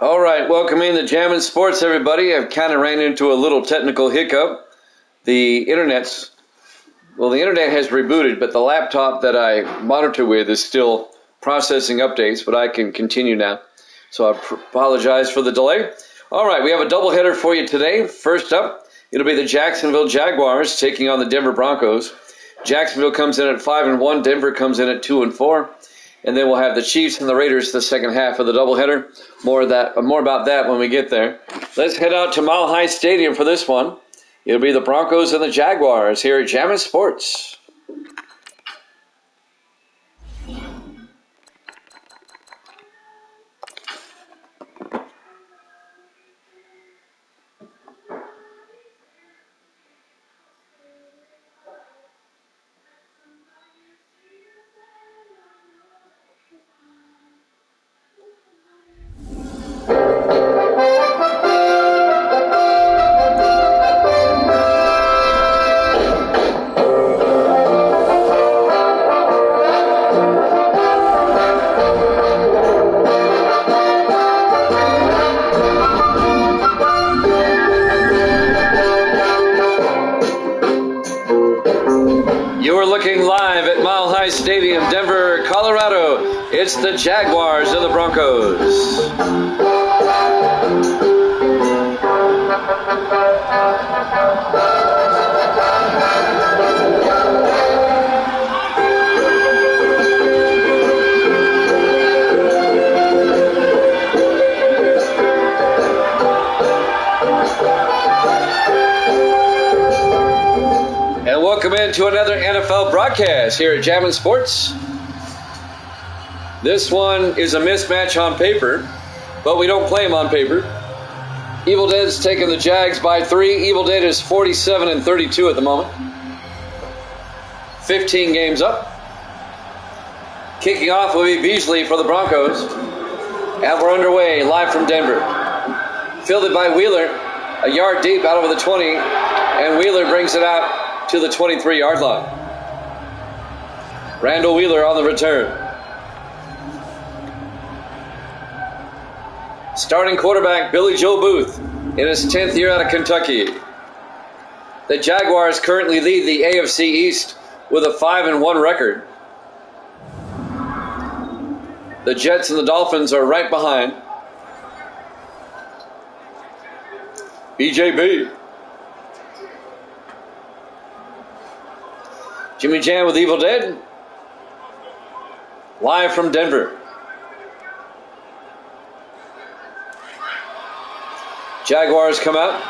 All right, welcome in to Jammin' Sports, everybody. I've kind of ran into a little technical hiccup. The internet has rebooted, but the laptop that I monitor with is still processing updates, but I can continue now. So I apologize for the delay. All right, we have a doubleheader for you today. First up, it'll be the Jacksonville Jaguars taking on the Denver Broncos. Jacksonville comes in at 5-1. Denver comes in at 2-4. And then we'll have the Chiefs and the Raiders the second half of the doubleheader. More about that when we get there. Let's head out to Mile High Stadium for this one. It'll be the Broncos and the Jaguars here at Jammin' Sports. Stadium, Denver, Colorado. It's the Jaguars and the Broncos. Welcome into another NFL broadcast here at Jammin' Sports. This one is a mismatch on paper, but we don't play them on paper. Evil Dead's taking the Jags by 3. Evil Dead is 47-32 at the moment. 15 games up. Kicking off will be Beasley for the Broncos. And we're underway, live from Denver. Fielded by Wheeler, a yard deep out over the 20, and Wheeler brings it out to the 23-yard line. Randall Wheeler on the return. Starting quarterback Billy Joe Booth in his 10th year out of Kentucky. The Jaguars currently lead the AFC East with a 5-1 record. The Jets and the Dolphins are right behind. BJB. Jimmy Jam with Evil Dead. Live from Denver. Jaguars come out.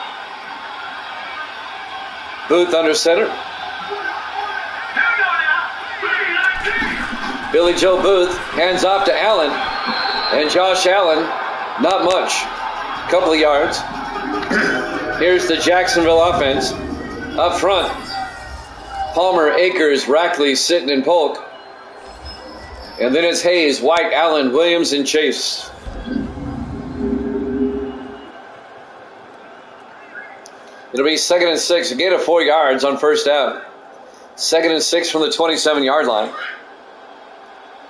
Booth under center. Billy Joe Booth hands off to Allen. And Josh Allen, not much. A couple of yards. Here's the Jacksonville offense. Up front. Palmer, Akers, Rackley, Sitton, and Polk. And then it's Hayes, White, Allen, Williams, and Chase. It'll be 2nd and 6, a gain of 4 yards on first down. 2nd and 6 from the 27-yard line.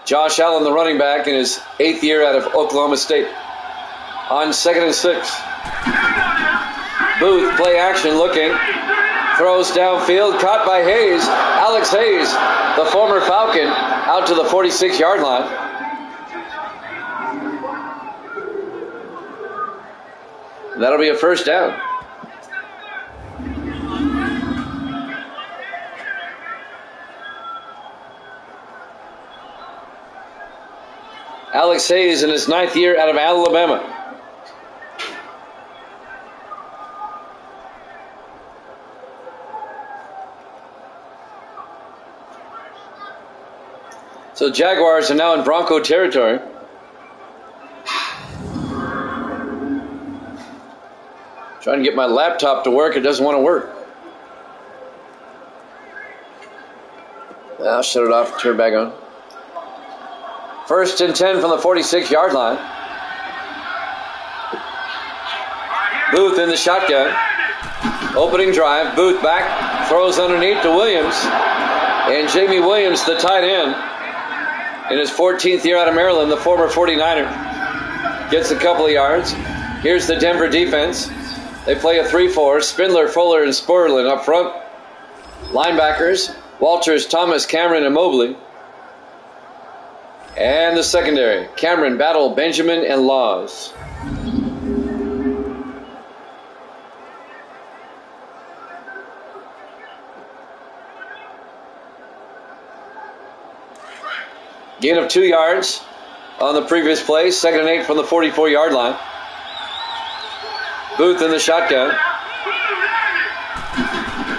Josh Allen, the running back, in his 8th year out of Oklahoma State. On 2nd and 6. Booth, play action, looking. Throws downfield, caught by Hayes. Alex Hayes, the former Falcon, out to the 46-yard line. That'll be a first down. Alex Hayes in his 9th year out of Alabama. So Jaguars are now in Bronco territory. Trying to get my laptop to work. It doesn't want to work. I'll shut it off and turn it back on. 1st and 10 from the 46-yard line. Booth in the shotgun. Opening drive. Booth back. Throws underneath to Williams. And Jamie Williams, the tight end, in his 14th year out of Maryland, the former 49er. gets a couple of yards. Here's the Denver defense. They play a 3-4. Spindler, Fuller, and Sperlin up front. Linebackers, Walters, Thomas, Cameron, and Mobley. And the secondary, Cameron, Battle, Benjamin, and Laws. Gain of 2 yards on the previous play. 2nd and 8 from the 44-yard line. Booth in the shotgun.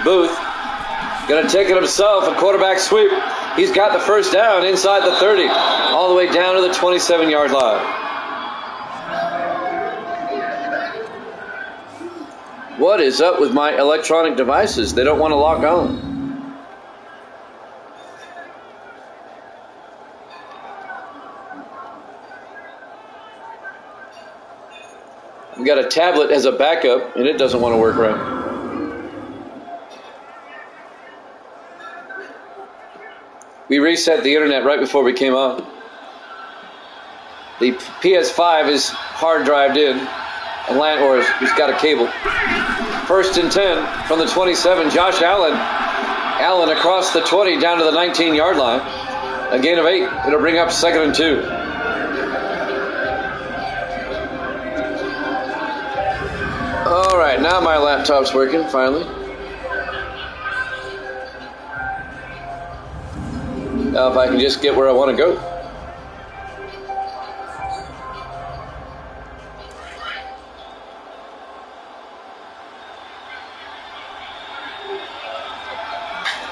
Booth going to take it himself, a quarterback sweep. He's got the first down inside the 30, all the way down to the 27-yard line. What is up with my electronic devices? They don't want to lock on. I've got a tablet as a backup, and it doesn't want to work right. We reset the internet right before we came on. The PS5 is hard drived in, or he's got a cable. 1st and 10 from the 27. Josh Allen. Allen across the 20 down to the 19-yard line. A gain of 8. It'll bring up 2nd and 2. All right, now my laptop's working finally. Now if I can just get where I want to go.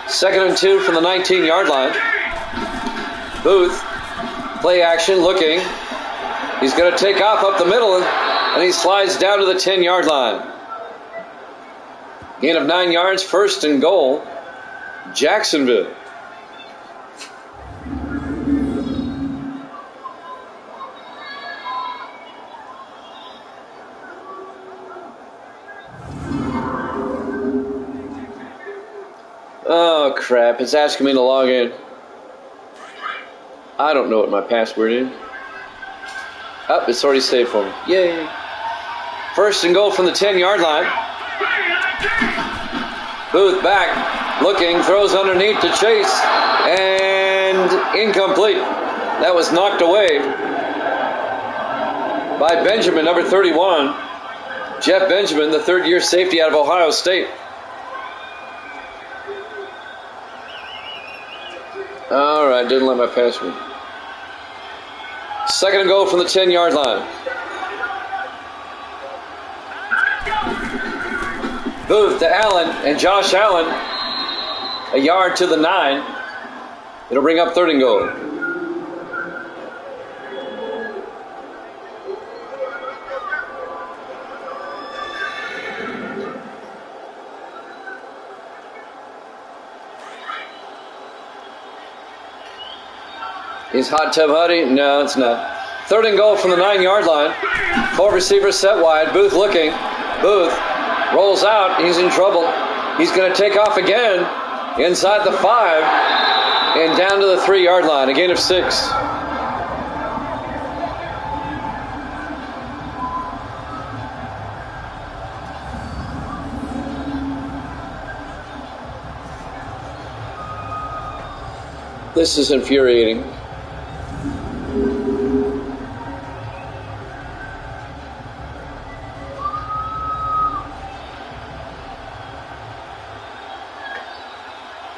Second and 2 from the 19-yard line. Booth, play action, looking. He's going to take off up the middle, and he slides down to the 10-yard line. Gain of 9 yards, 1st and goal, Jacksonville. Oh, crap. It's asking me to log in. I don't know what my password is. Oh, it's already saved for me. Yay. 1st and goal from the 10-yard line. Booth back, looking, throws underneath to Chase, and incomplete. That was knocked away by Benjamin, number 31. Jeff Benjamin, the third-year safety out of Ohio State. All right, didn't let my password. 2nd and goal from the 10-yard line. Booth to Allen, and Josh Allen, a yard to the 9. It'll bring up 3rd and goal. Is Hot Tub Huddy? No, it's not. 3rd and goal from the 9-yard line. 4 receivers set wide. Booth looking. Booth rolls out. He's in trouble. He's going to take off again inside the 5 and down to the 3-yard line. A gain of 6. This is infuriating.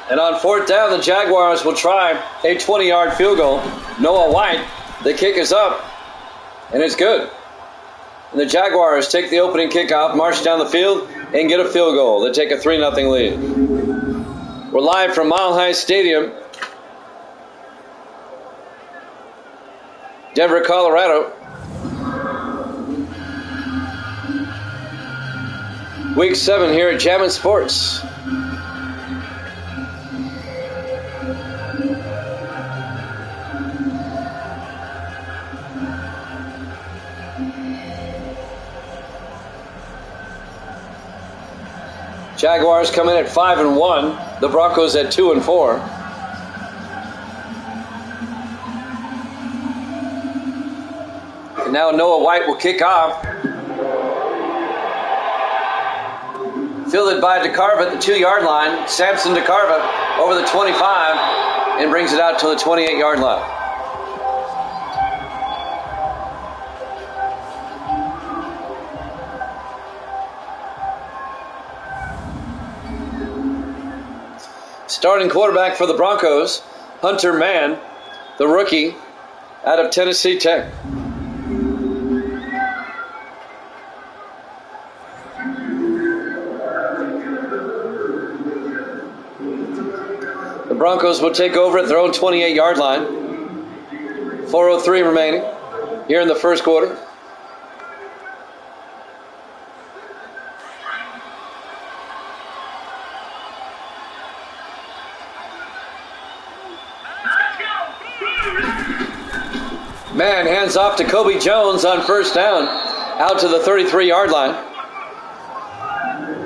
And on 4th down, the Jaguars will try a 20-yard field goal. Noah White, the kick is up, and it's good. And the Jaguars take the opening kickoff, march down the field, and get a field goal. They take a 3-0 lead. We're live from Mile High Stadium, Denver, Colorado. Week 7 here at Jammin' Sports. Jaguars come in at 5-1. The Broncos at 2-4. And now Noah White will kick off. Fielded by DeCarva at the 2-yard line. Samson DeCarva over the 25 and brings it out to the 28-yard line. Starting quarterback for the Broncos, Hunter Mann, the rookie out of Tennessee Tech. The Broncos will take over at their own 28-yard line. 4:03 remaining here in the first quarter. Man hands off to Kobe Jones on first down, out to the 33-yard line.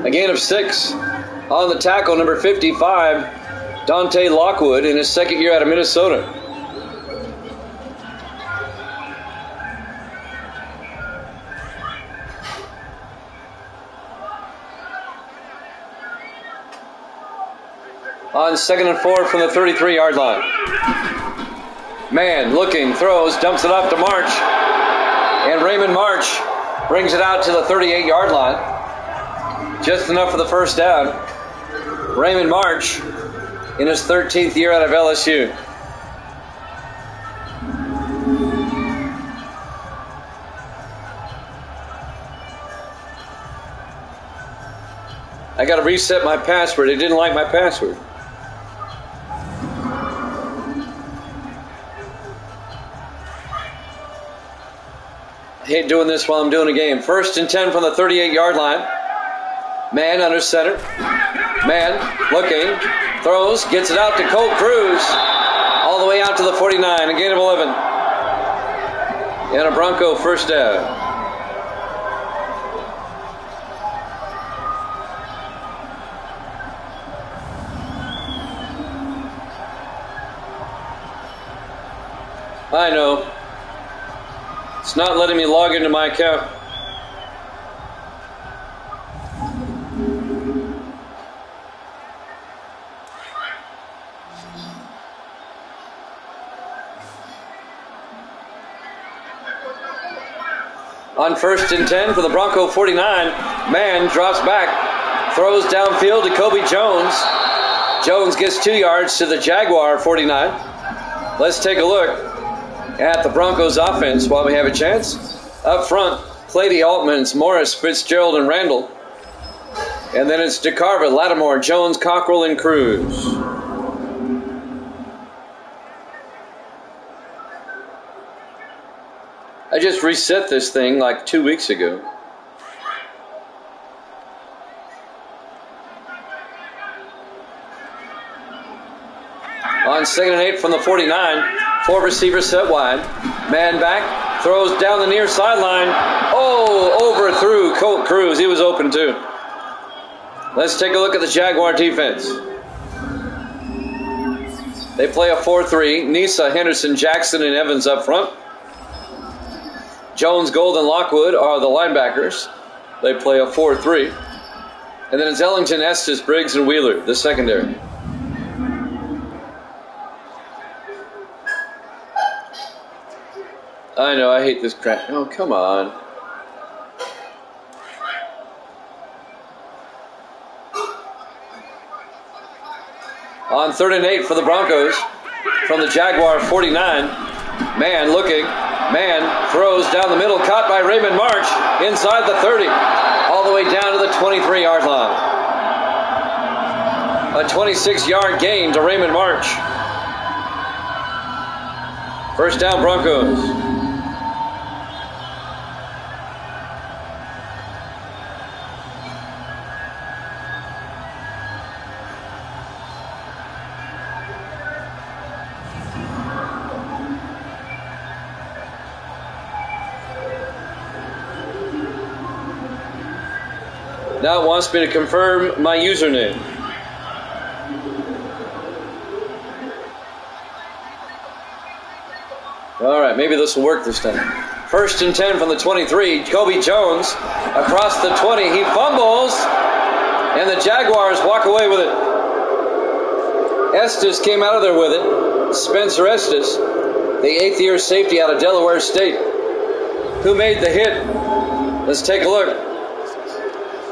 A gain of 6 on the tackle, number 55, Dante Lockwood, in his second year out of Minnesota. On 2nd and 4 from the 33-yard line. Man looking, throws, dumps it off to March. And Raymond March brings it out to the 38-yard line. Just enough for the first down. Raymond March in his 13th year out of LSU. I got to reset my password. It didn't like my password. I hate doing this while I'm doing a game. 1st and 10 from the 38-yard line. Man under center. Man looking, throws, gets it out to Colt Cruz. All the way out to the 49, a gain of 11. And a Bronco first down. I know. It's not letting me log into my account. On 1st and 10 for the Bronco 49, Man drops back, throws downfield to Kobe Jones. Jones gets 2 yards to the Jaguar 49. Let's take a look at the Broncos offense while we have a chance. Up front, Clady Altmans, Morris, Fitzgerald, and Randall. And then it's DeCarva, Lattimore, Jones, Cockrell, and Cruz. I just reset this thing like 2 weeks ago. On 2nd and 8 from the 49, 4 receivers set wide. Man back, throws down the near sideline. Oh, overthrew Colt Cruz. He was open too. Let's take a look at the Jaguar defense. They play a 4-3. Nisa, Henderson, Jackson, and Evans up front. Jones, Gold, and Lockwood are the linebackers. They play a 4-3. And then it's Ellington, Estes, Briggs, and Wheeler, the secondary. I know, I hate this crap. Oh, come on. On 3rd and 8 for the Broncos from the Jaguar 49. Man looking. Man throws down the middle, caught by Raymond March inside the 30, all the way down to the 23-yard line. A 26-yard gain to Raymond March. First down, Broncos. Now it wants me to confirm my username. All right, maybe this will work this time. First and 10 from the 23. Kobe Jones across the 20. He fumbles, and the Jaguars walk away with it. Estes came out of there with it. Spencer Estes, the 8th-year safety out of Delaware State. Who made the hit? Let's take a look.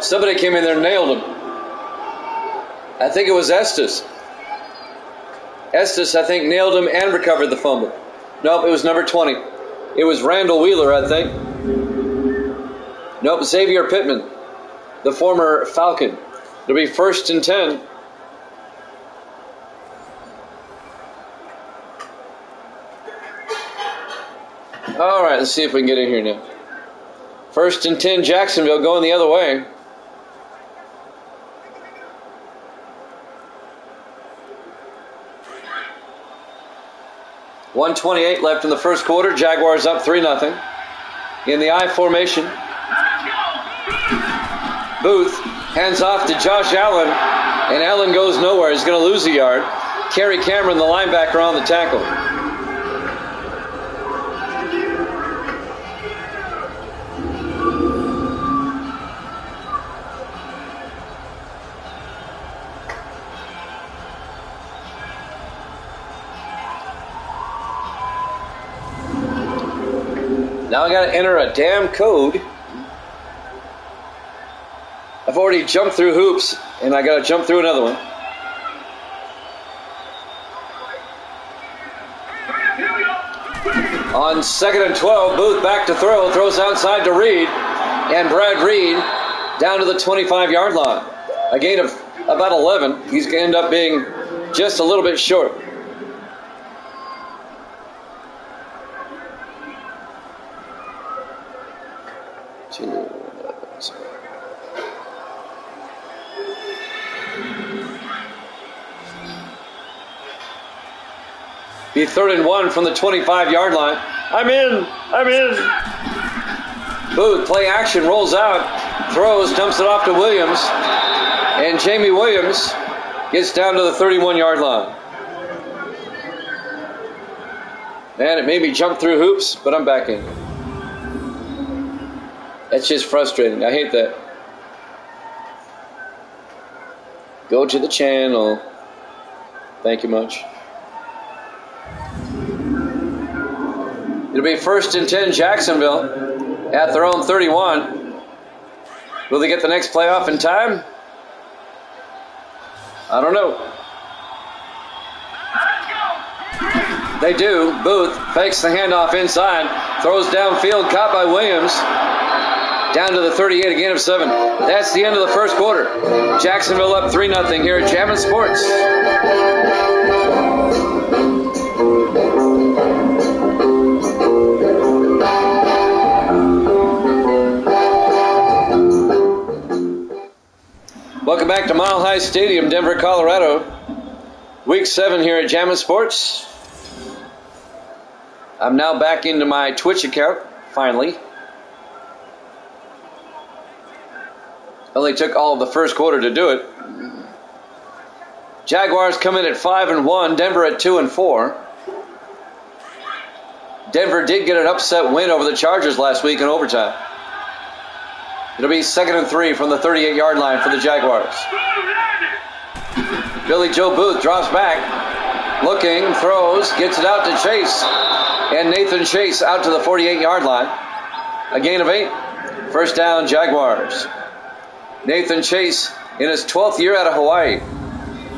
Somebody came in there and nailed him. I think it was Estes. Estes, I think, nailed him and recovered the fumble. Nope, it was number 20. It was Randall Wheeler, I think. Nope, Xavier Pittman, the former Falcon. It'll be first and 10. All right, let's see if we can get in here now. First and 10, Jacksonville going the other way. .128 left in the first quarter. Jaguars up 3-0. In the I formation. Booth hands off to Josh Allen, and Allen goes nowhere. He's going to lose a yard. Kerry Cameron, the linebacker, on the tackle. Now I got to enter a damn code. I've already jumped through hoops, and I got to jump through another one. On 2nd and 12, Booth back to throw, throws outside to Reed, and Brad Reed down to the 25-yard line. A gain of about 11. He's going to end up being just a little bit short. Be 3rd and 1 from the 25-yard line. I'm in. Booth, play action, rolls out, throws, dumps it off to Williams. And Jamie Williams gets down to the 31-yard line. Man, it made me jump through hoops, but I'm back in. That's just frustrating. I hate that. Go to the channel. Thank you much. It'll be 1st and 10, Jacksonville at their own 31. Will they get the next play off in time? I don't know. They do. Booth fakes the handoff inside, throws downfield, caught by Williams. Down to the 38, a gain of 7. That's the end of the first quarter. Jacksonville up 3-0 here at Jammin' Sports. Welcome back to Mile High Stadium, Denver, Colorado. Week 7 here at Jammin' Sports. I'm now back into my Twitch account, finally. Only took all of the first quarter to do it. Jaguars come in at 5-1, Denver at 2-4. Denver did get an upset win over the Chargers last week in overtime. It'll be 2nd and 3 from the 38-yard line for the Jaguars. Billy Joe Booth drops back, looking, throws, gets it out to Chase. And Nathan Chase out to the 48-yard line. A gain of 8. First down, Jaguars. Nathan Chase in his 12th year out of Hawaii.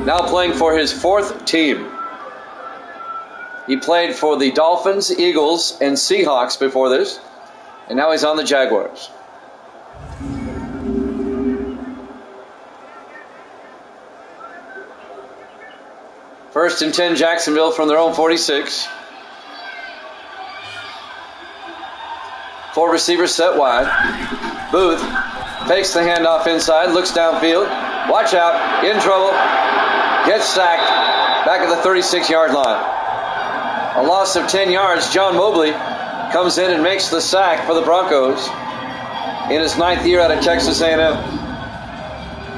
Now playing for his 4th team. He played for the Dolphins, Eagles, and Seahawks before this. And now he's on the Jaguars. First and 10, Jacksonville from their own 46. 4 receivers set wide. Booth fakes the handoff inside, looks downfield. Watch out, in trouble. Gets sacked back at the 36-yard line. A loss of 10 yards. John Mobley comes in and makes the sack for the Broncos in his 9th year out of Texas A&M.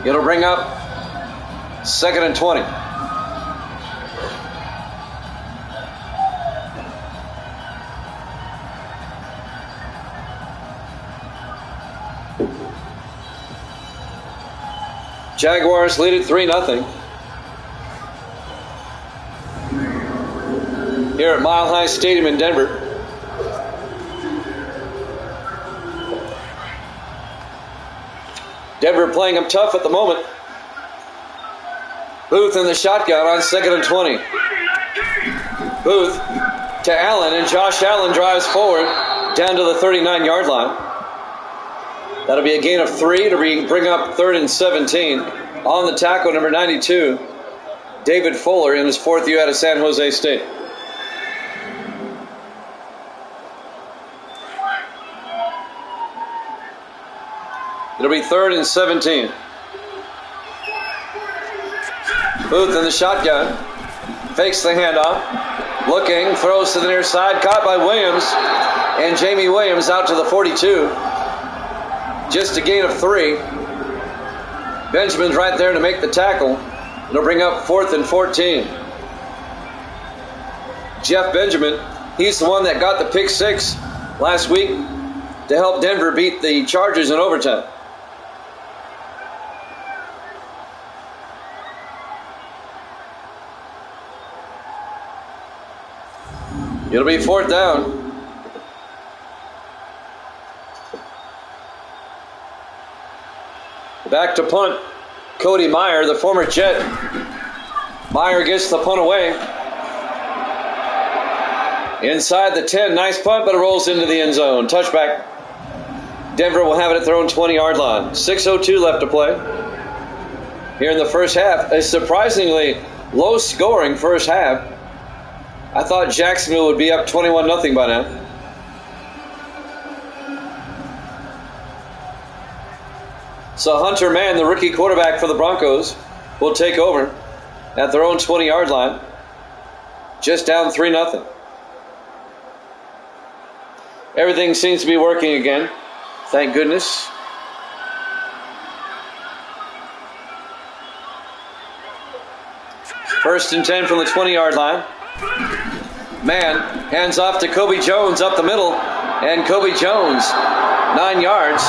It'll bring up 2nd and 20. Jaguars lead it 3-0. Here at Mile High Stadium in Denver. Denver playing them tough at the moment. Booth in the shotgun on 2nd and 20. Booth to Allen, and Josh Allen drives forward down to the 39-yard line. That'll be a gain of 3 to bring up 3rd and 17. On the tackle, number 92, David Fuller, in his 4th year out of San Jose State. It'll be 3rd and 17. Booth in the shotgun. Fakes the handoff. Looking, throws to the near side. Caught by Williams. And Jamie Williams out to the 42. Just a gain of 3. Benjamin's right there to make the tackle. It'll bring up 4th and 14. Jeff Benjamin, he's the one that got the pick 6 last week to help Denver beat the Chargers in overtime. It'll be 4th down. Back to punt. Cody Meyer, the former Jet. Meyer gets the punt away. Inside the 10. Nice punt, but it rolls into the end zone. Touchback. Denver will have it at their own 20-yard line. 6:02 left to play. Here in the first half. A surprisingly low-scoring first half. I thought Jacksonville would be up 21-0 by now. So Hunter Mann, the rookie quarterback for the Broncos, will take over at their own 20-yard line. Just down 3-0. Everything seems to be working again. Thank goodness. First and 10 from the 20-yard line. Mann hands off to Kobe Jones up the middle, and Kobe Jones, 9 yards,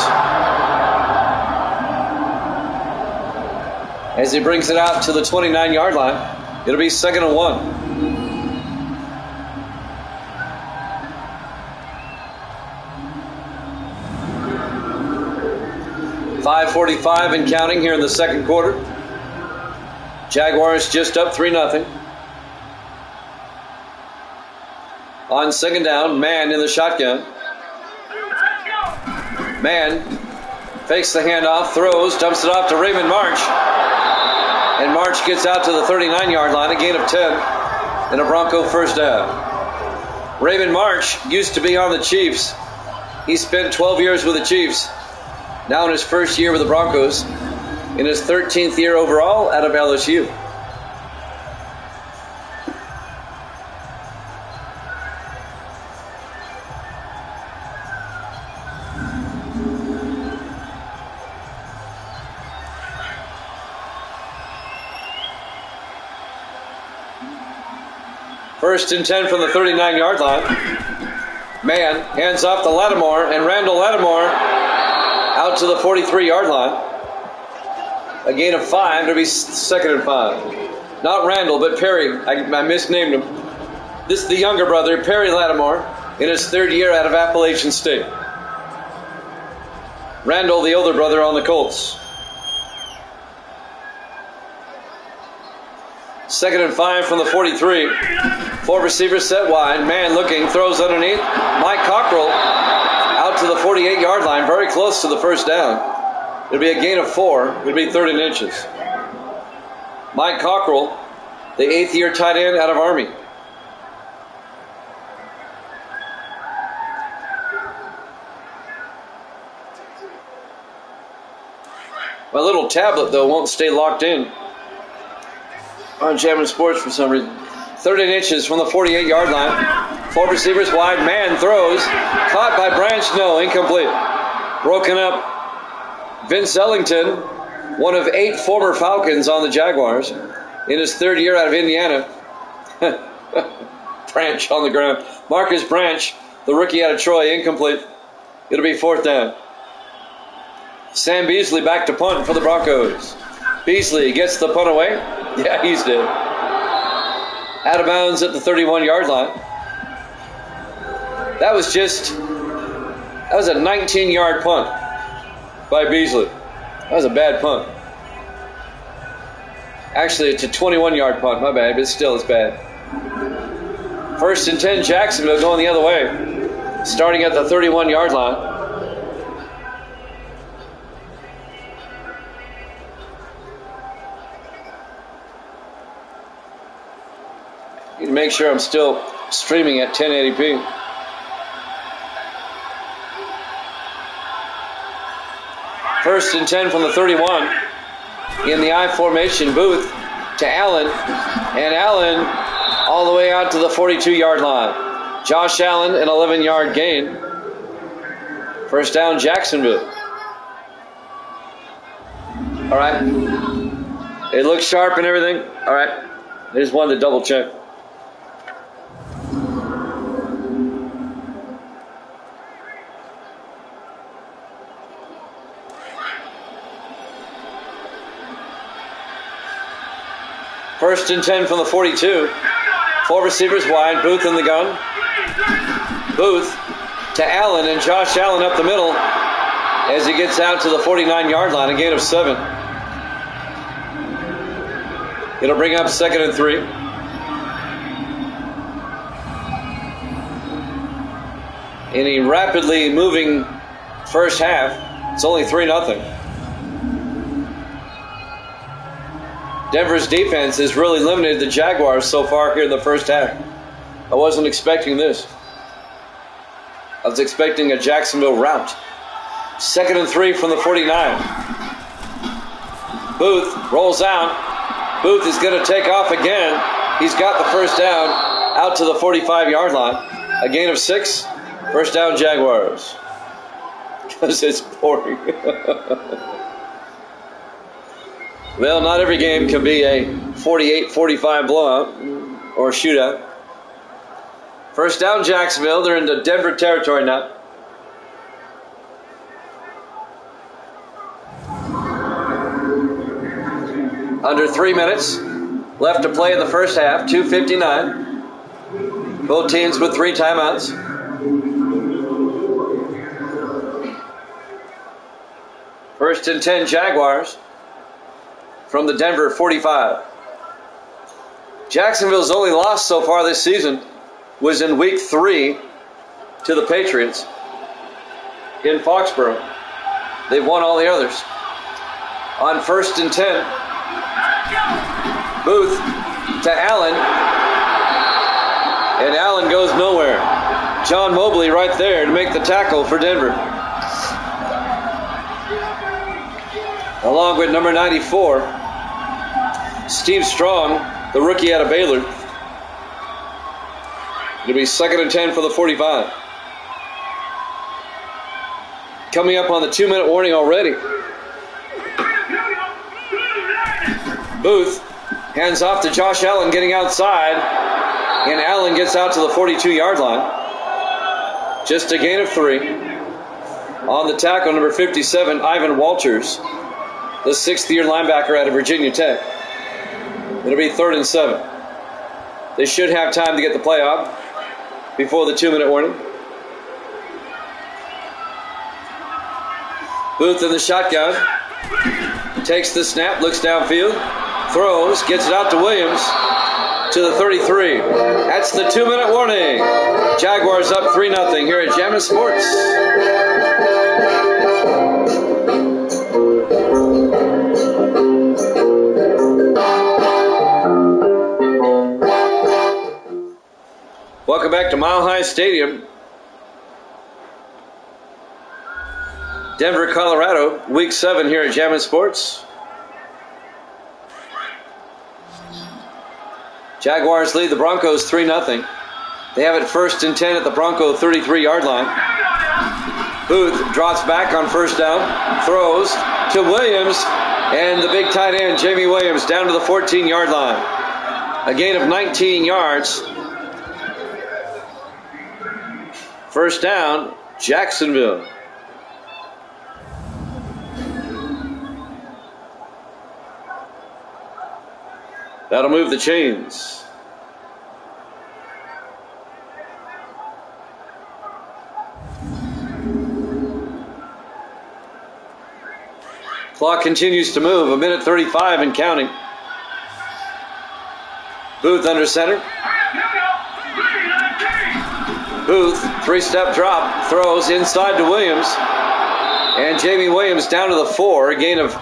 as he brings it out to the 29-yard line. It'll be 2nd and 1. .5:45 and counting here in the second quarter. Jaguars just up 3-0. On 2nd down, Mann in the shotgun. Mann fakes the handoff, throws, dumps it off to Raymond March. And March gets out to the 39-yard line, a gain of 10, and a Bronco first down. Raymond March used to be on the Chiefs. He spent 12 years with the Chiefs. Now in his first year with the Broncos. In his 13th year overall out of LSU. First and 10 from the 39-yard line. Mann hands off to Lattimore, and Randall Lattimore out to the 43-yard line. A gain of 5 to be 2nd and 5. Not Randall, but Perry. I misnamed him. This is the younger brother, Perry Lattimore, in his 3rd year out of Appalachian State. Randall, the older brother, on the Colts. 2nd and 5 from the 43. 4 receivers set wide. Mann looking, throws underneath. Mike Cockrell out to the 48-yard line, very close to the first down. It'll be a gain of 4. It'll be 3rd and inches. Mike Cockrell, the 8th-year tight end out of Army. My little tablet, though, won't stay locked in on Jammin' Sports for some reason. 3rd and inches from the 48-yard line. 4 receivers wide. Mann throws. Caught by Branch. No, incomplete. Broken up. Vince Ellington, one of 8 former Falcons on the Jaguars, in his 3rd year out of Indiana. Branch on the ground. Marcus Branch, the rookie out of Troy, incomplete. It'll be 4th down. Sam Beasley back to punt for the Broncos. Beasley gets the punt away. Yeah, he's dead. Out of bounds at the 31-yard line. That was a 19-yard punt by Beasley. That was a bad punt. Actually, it's a 21-yard punt. My bad, but still it's bad. 1st and 10, Jacksonville going the other way. Starting at the 31-yard line. Need to make sure I'm still streaming at 1080p. First and 10 from the 31. In the I formation, Booth to Allen. And Allen all the way out to the 42-yard line. Josh Allen, an 11-yard gain. First down, Jacksonville. All right. It looks sharp and everything. All right. I just wanted to double check. First and 10 from the 42. 4 receivers wide. Booth in the gun. Booth to Allen, and Josh Allen up the middle as he gets out to the 49-yard line. A gain of 7. It'll bring up 2nd and 3. In a rapidly moving first half, it's only 3-0. Denver's defense has really limited the Jaguars so far here in the first half. I wasn't expecting this. I was expecting a Jacksonville rout. 2nd and 3 from the 49. Booth rolls out. Booth is going to take off again. He's got the first down out to the 45-yard line. A gain of 6. First down, Jaguars. Because it's boring. Well, not every game can be a 48-45 blowout or shootout. First down, Jacksonville. They're into Denver territory now. Under 3 minutes left to play in the first half. 2:59. Both teams with 3 timeouts. First and 10, Jaguars. From the Denver 45. Jacksonville's only loss so far this season was in week 3 to the Patriots in Foxborough. They've won all the others. On 1st and 10, Booth to Allen. And Allen goes nowhere. John Mobley right there to make the tackle for Denver. Along with number 94, Steve Strong, the rookie out of Baylor. It'll be 2nd and 10 for the 45. Coming up on the 2-minute warning already. Booth hands off to Josh Allen getting outside. And Allen gets out to the 42-yard line. Just a gain of 3. On the tackle, number 57, Ivan Walters, the 6th-year linebacker out of Virginia Tech. It'll be 3rd and 7. They should have time to get the play off before the 2-minute warning. Booth in the shotgun. Takes the snap, looks downfield, throws, gets it out to Williams to the 33. That's the 2-minute warning. Jaguars up 3-0 here at Jammin' Sports. Welcome back to Mile High Stadium. Denver, Colorado, week 7 here at Jammin' Sports. Jaguars lead the Broncos 3-0. They have it 1st and 10 at the Bronco 33-yard line. Booth drops back on 1st down, throws to Williams, and the big tight end, Jamie Williams, down to the 14-yard line. A gain of 19 yards. First down, Jacksonville. That'll move the chains. Clock continues to move, 1:35 and counting. Booth under center. Booth, three-step drop, throws inside to Williams. And Jamie Williams down to the 4, a gain of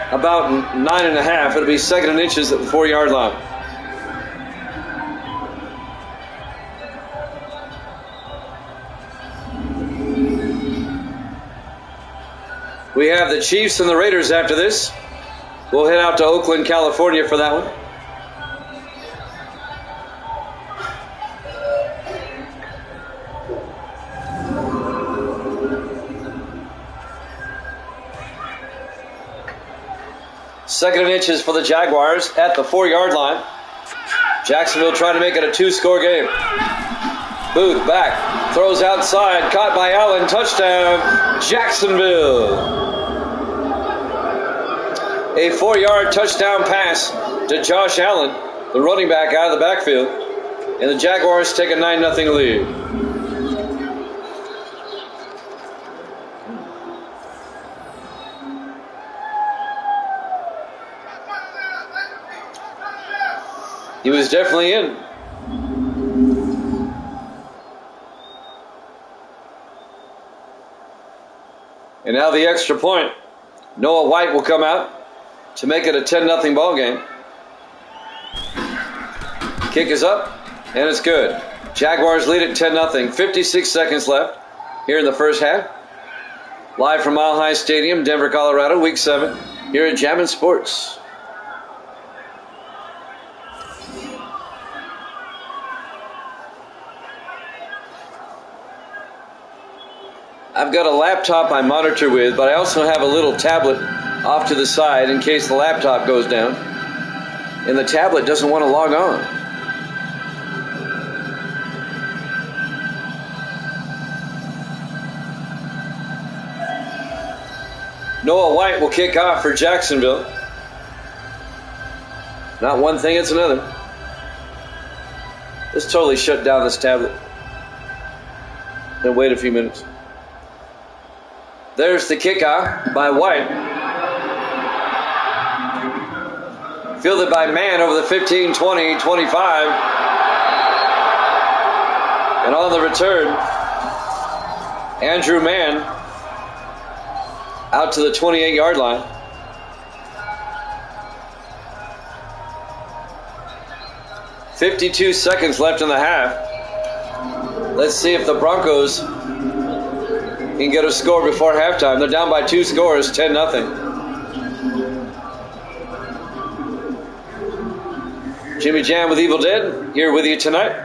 about 9.5. It'll be 2nd and inches at the 4-yard line. We have the Chiefs and the Raiders after this. We'll head out to Oakland, California for that one. Second and inches for the Jaguars at the 4-yard line. Jacksonville trying to make it a 2-score game. Booth back, throws outside, caught by Allen, touchdown, Jacksonville. A 4-yard touchdown pass to Josh Allen, the running back out of the backfield. And the Jaguars take a 9-0 lead. He was definitely in. And now the extra point. Noah White will come out to make it a 10-0 ball game. Kick is up, and it's good. Jaguars lead at 10-0. 56 seconds left here in the first half. Live from Mile High Stadium, Denver, Colorado, Week 7, here at Jammin' Sports. I've got a laptop I monitor with, but I also have a little tablet off to the side in case the laptop goes down and the tablet doesn't want to log on. Noah White will kick off for Jacksonville. Not one thing, it's another. Let's totally shut down this tablet and wait a few minutes. There's the kickoff by White. Fielded by Mann over the 15, 20, 25. And on the return, Andrew Mann out to the 28-yard line. .52 seconds left in the half. Let's see if the Broncos can get a score before halftime. They're down by 2 scores, 10-0. Jimmy Jam with Evil Dead here with you tonight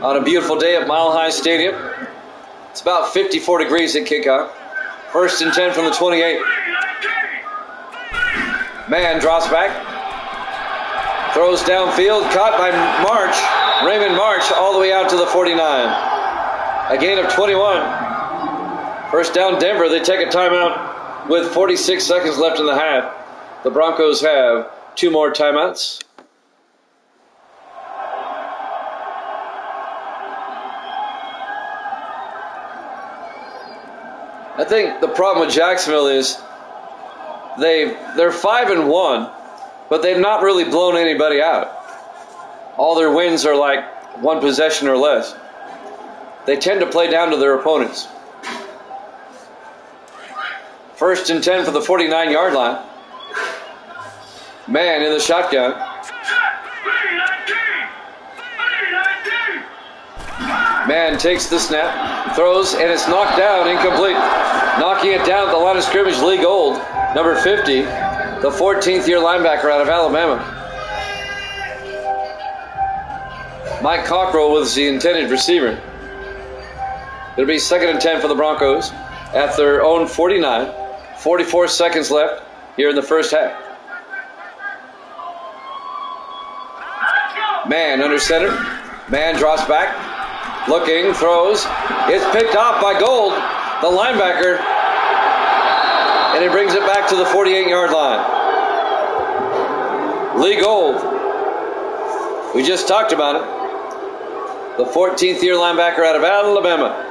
on a beautiful day at Mile High Stadium. It's about 54 degrees at kickoff. 1st and 10 from the 28. Mann drops back, throws downfield, caught by March. Raymond March all the way out to the 49. A gain of 21. First down Denver. They take a timeout with 46 seconds left in the half. The Broncos have 2 more timeouts. I think the problem with Jacksonville is they're 5-1, but they've not really blown anybody out. All their wins are like 1 possession or less. They tend to play down to their opponents. 1st and 10 for the 49-yard line. Mann in the shotgun. Mann takes the snap, throws, and it's knocked down, incomplete. Knocking it down at the line of scrimmage, Lee Gold, number 50, the 14th-year linebacker out of Alabama. Mike Cockrell was the intended receiver. It'll be 2nd and 10 for the Broncos at their own 49. 44 seconds left here in the first half. Mann under center. Mann drops back. Looking, throws. It's picked off by Gold, the linebacker. And he brings it back to the 48-yard line. Lee Gold. We just talked about it. The 14th year linebacker out of Alabama.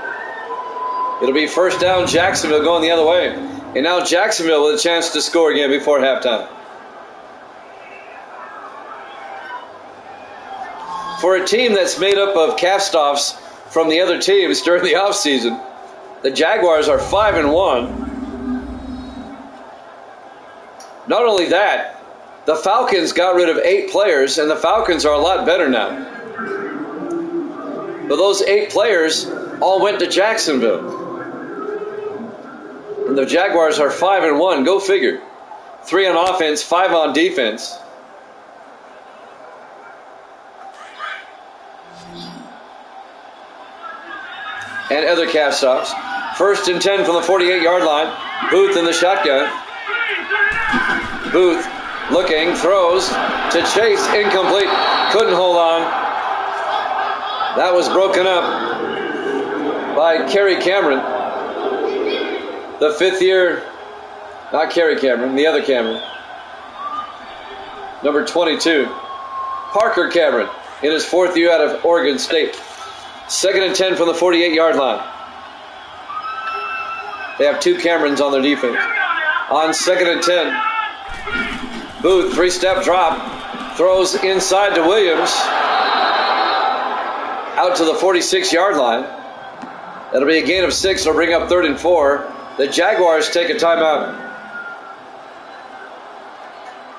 It'll be first down, Jacksonville going the other way. And now Jacksonville with a chance to score again before halftime. For a team that's made up of cast-offs from the other teams during the offseason, the Jaguars are 5-1. Not only that, the Falcons got rid of 8 players, and the Falcons are a lot better now. But those 8 players all went to Jacksonville. And the Jaguars are 5-1. Go figure. 3 on offense, 5 on defense. And other cast-offs. First and 10 from the 48-yard line. Booth in the shotgun. Booth looking, throws to Chase, incomplete. Couldn't hold on. That was broken up by Kerry Cameron. The 5th year, not Kerry Cameron, the other Cameron. Number 22, Parker Cameron, in his 4th year out of Oregon State. Second and 10 from the 48-yard line. They have 2 Camerons on their defense. On second and 10, Booth, 3-step drop, throws inside to Williams, out to the 46-yard line. That'll be a gain of 6. It'll bring up 3rd and 4. The Jaguars take a timeout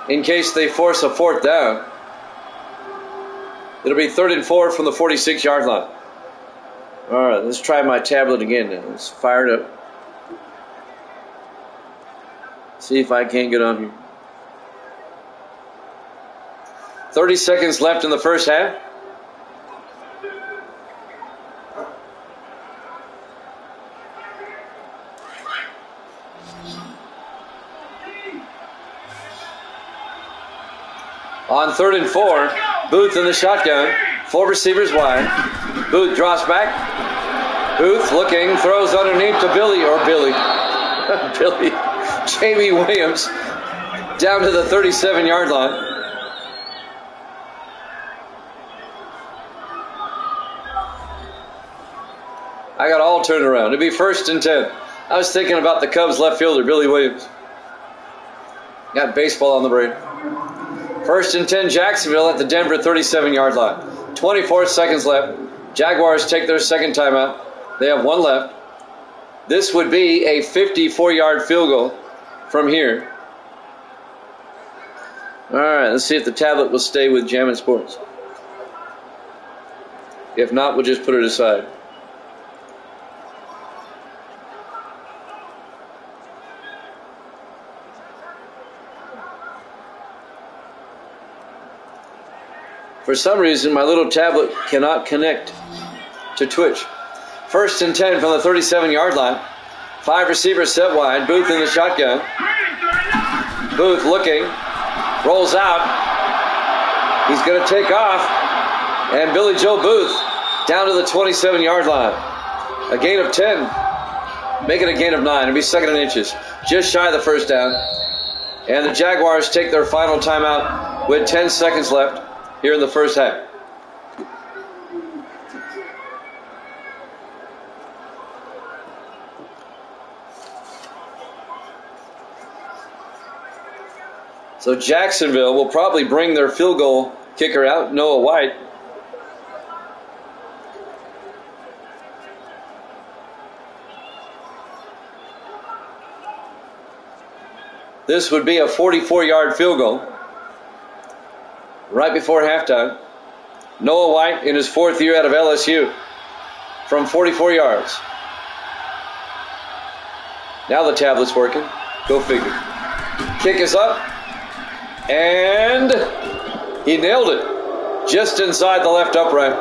in case they force a 4th down. It'll be 3rd and 4 from the 46-yard line. All right, let's try my tablet again now. Let's fire it up. See if I can't get on here. 30 seconds left in the first half. On 3rd and 4, Booth in the shotgun. 4 receivers wide. Booth drops back. Booth looking, throws underneath to Billy. Jamie Williams down to the 37-yard line. I got all turned around. It'd be 1st and 10. I was thinking about the Cubs left fielder, Billy Williams. Got baseball on the brain. 1st and 10, Jacksonville at the Denver 37-yard line. 24 seconds left. Jaguars take their second timeout. They have 1 left. This would be a 54-yard field goal from here. All right, let's see if the tablet will stay with Jammin' Sports. If not, we'll just put it aside. For some reason, my little tablet cannot connect to Twitch. 1st and 10 from the 37-yard line. 5 receivers set wide. Booth in the shotgun. Booth looking. Rolls out. He's going to take off. And Billy Joe Booth down to the 27-yard line. A gain of 10. Make it a gain of 9. It'll be 2nd and inches. Just shy of the first down. And the Jaguars take their final timeout with 10 seconds left here in the first half. So Jacksonville will probably bring their field goal kicker out, Noah White. This would be a 44-yard field goal right before halftime. Noah White in his 4th year out of LSU from 44 yards. Now the tablet's working. Go figure. Kick is up. And he nailed it just inside the left upright.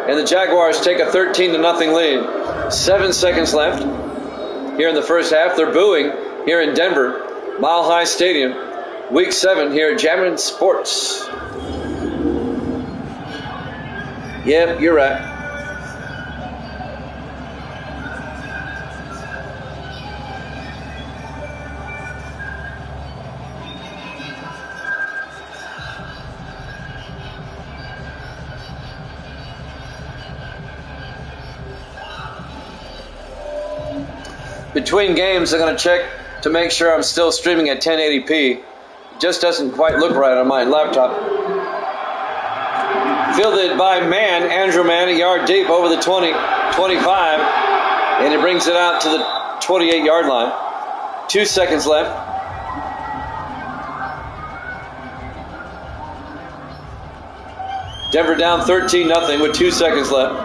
And the Jaguars take a 13-0 lead. 7 seconds left here in the first half. They're booing here in Denver, Mile High Stadium. Week 7 here at Jammin' Sports. Yep, you're right. Between games, I'm going to check to make sure I'm still streaming at 1080p. It just doesn't quite look right on my laptop. Fielded by Andrew Mann, a yard deep over the 20, 25, and he brings it out to the 28-yard line. 2 seconds left. Denver down 13-0 with 2 seconds left.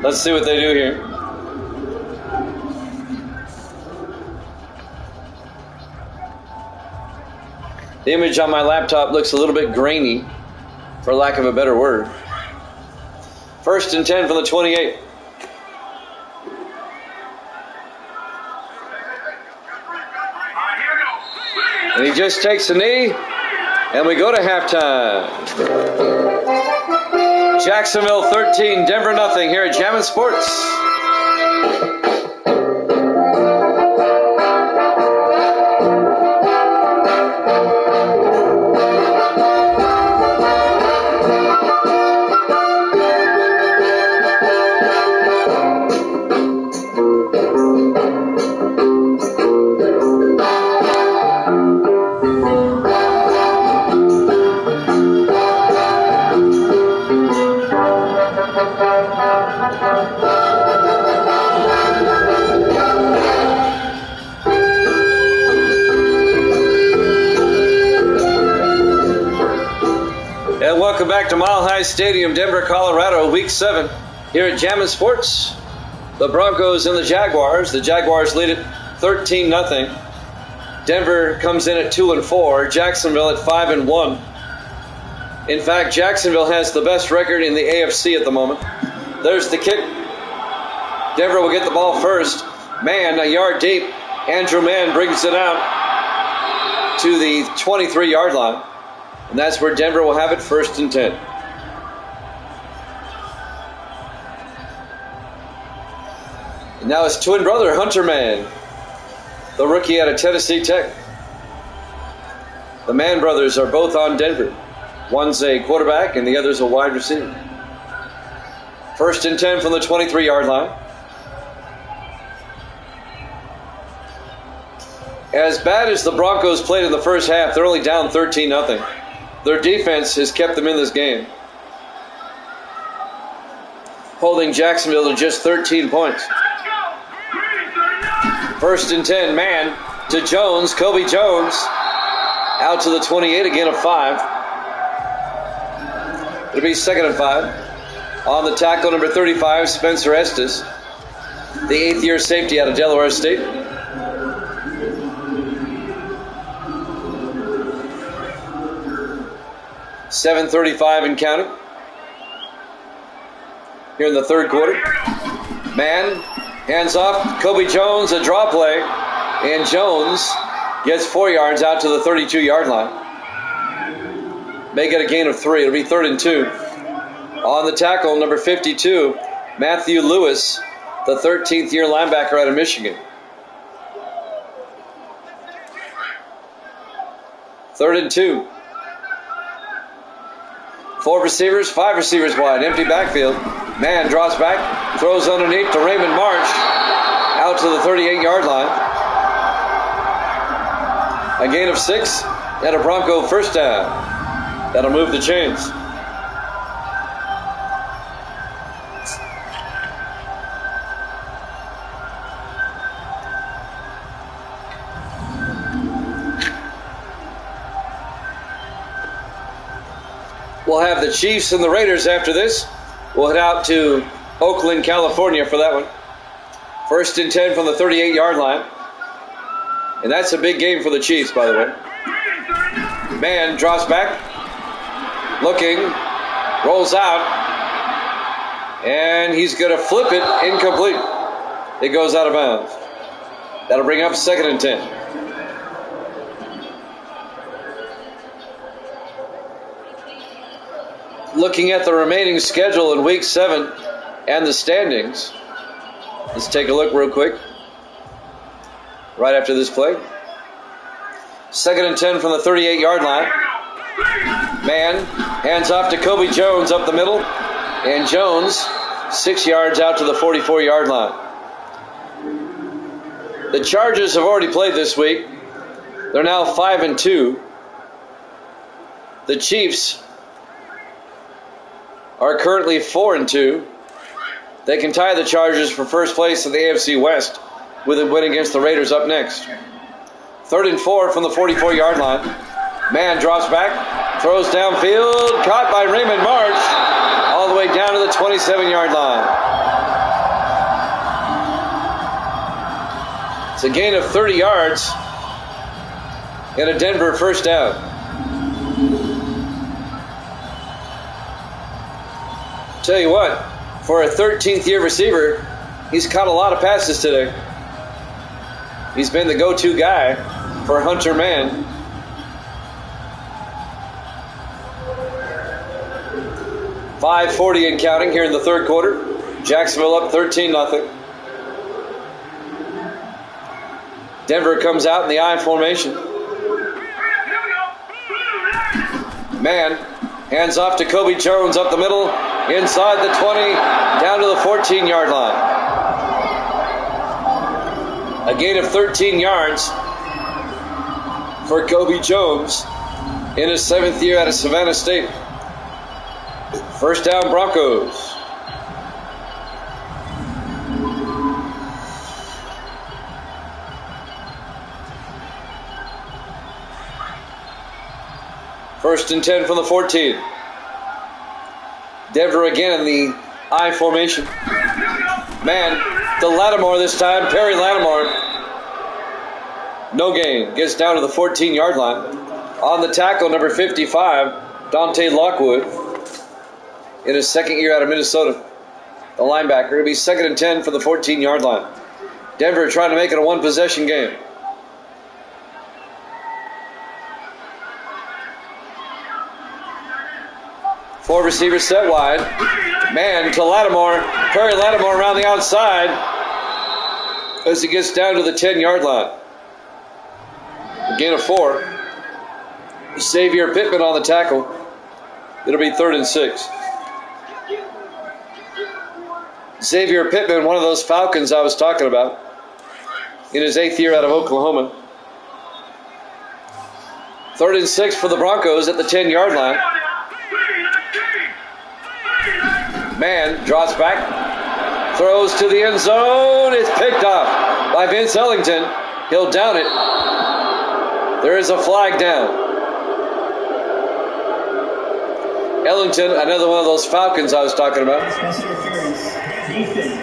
Let's see what they do here. The image on my laptop looks a little bit grainy, for lack of a better word. 1st and 10 from the 28. And he just takes a knee, and we go to halftime. Jacksonville 13, Denver 0 here at Jammin' Sports. Welcome back to Mile High Stadium, Denver, Colorado, Week 7 here at Jammin' Sports. The Broncos and the Jaguars. The Jaguars lead it 13-0. Denver comes in at 2-4. Jacksonville at 5-1. In fact, Jacksonville has the best record in the AFC at the moment. There's the kick. Denver will get the ball first. Mann, a yard deep. Andrew Mann brings it out to the 23-yard line. And that's where Denver will have it 1st and 10. And now his twin brother, Hunter Mann, the rookie out of Tennessee Tech. The Mann brothers are both on Denver. One's a quarterback and the other's a wide receiver. 1st and 10 from the 23-yard line. As bad as the Broncos played in the first half, they're only down 13-0. Their defense has kept them in this game, holding Jacksonville to just 13 points. 1st and 10, Mann to Jones, Kobe Jones, out to the 28, again of 5. It'll be 2nd and 5. On the tackle, number 35, Spencer Estes, the 8th-year safety out of Delaware State. .7:35 and counting here in the third quarter. Mann, hands off, Kobe Jones, a draw play, and Jones gets 4 yards out to the 32-yard line. May get a gain of 3. It'll be 3rd and 2. On the tackle, number 52, Matthew Lewis, the 13th-year linebacker out of Michigan. 3rd and 2. 4 receivers, 5 receivers wide, empty backfield. Mann draws back, throws underneath to Raymond March, out to the 38-yard line. A gain of 6 and a Bronco first down. That'll move the chains. We'll have the Chiefs and the Raiders after this. We'll head out to Oakland, California for that one. 1st and 10 from the 38-yard line. And that's a big game for the Chiefs, by the way. Mann drops back. Looking. Rolls out. And he's going to flip it incomplete. It goes out of bounds. That'll bring up 2nd and 10. Looking at the remaining schedule in Week 7 and the standings. Let's take a look real quick. Right after this play. 2nd and 10 from the 38-yard line. Mann hands off to Kobe Jones up the middle. And Jones 6 yards out to the 44-yard line. The Chargers have already played this week. They're now 5-2. The Chiefs are currently 4-2. They can tie the Chargers for first place in the AFC West with a win against the Raiders up next. 3rd and 4 from the 44-yard line. Man drops back, throws downfield, caught by Raymond March, all the way down to the 27-yard line. It's a gain of 30 yards and a Denver first down. Tell you what, for a 13th year receiver, he's caught a lot of passes today. He's been the go-to guy for Hunter Mann. .540 and counting here in the third quarter. Jacksonville up 13-0. Denver comes out in the I formation. Man hands off to Kobe Jones up the middle, inside the 20, down to the 14-yard line. A gain of 13 yards for Kobe Jones in his 7th year out of Savannah State. First down, Broncos. First and 10 from the 14. Denver again in the I formation. Man, to Lattimore this time. Perry Lattimore. No gain. Gets down to the 14-yard line. On the tackle, number 55, Dante Lockwood. In his 2nd year out of Minnesota. The linebacker. It'll be 2nd and 10 for the 14-yard line. Denver trying to make it a one-possession game. Four receivers set wide. Man to Lattimore. Perry Lattimore around the outside as he gets down to the 10-yard line. A gain of 4. Xavier Pittman on the tackle. It'll be 3rd and 6. Xavier Pittman, one of those Falcons I was talking about, in his 8th year out of Oklahoma. 3rd and 6 for the Broncos at the 10-yard line. Man drops back, throws to the end zone. It's picked up by Vince Ellington. He'll down it. There is a flag down. Ellington, another one of those Falcons I was talking about.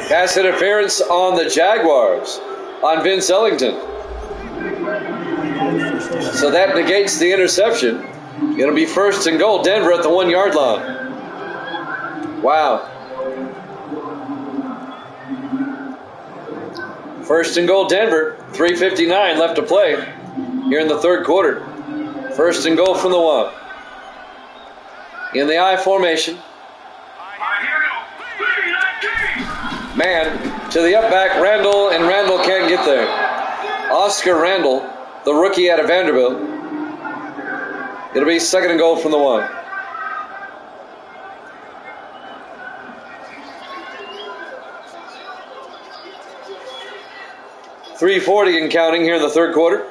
Pass interference on the Jaguars on Vince Ellington. So that negates the interception. It'll be 1st and goal. Denver at the 1-yard line. Wow. 1st and goal, Denver. 3:59 left to play here in the third quarter. 1st and goal from the 1. In the I formation. Man to the up back, Randall, and Randall can't get there. Oscar Randall, the rookie out of Vanderbilt. It'll be 2nd and goal from the 1. .340 and counting here in the third quarter.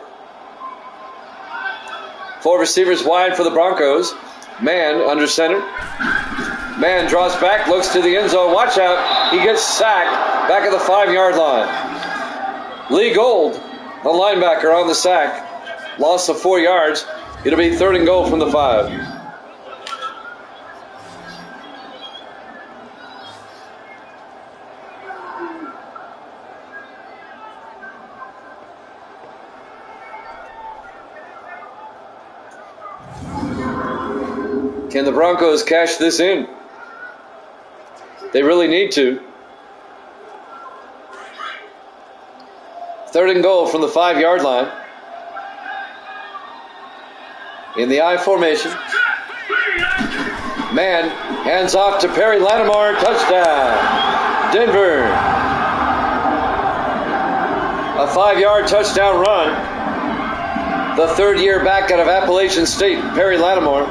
4 receivers wide for the Broncos. Man under center. Man draws back, looks to the end zone. Watch out. He gets sacked back at the 5-yard line. Lee Gold, the linebacker, on the sack. Loss of 4 yards. It'll be 3rd and goal from the 5. Can the Broncos cash this in? They really need to. 3rd and goal from the 5-yard line. In the I formation. Man hands off to Perry Lattimore. Touchdown. Denver. A 5-yard touchdown run. The 3rd year back out of Appalachian State, Perry Lattimore.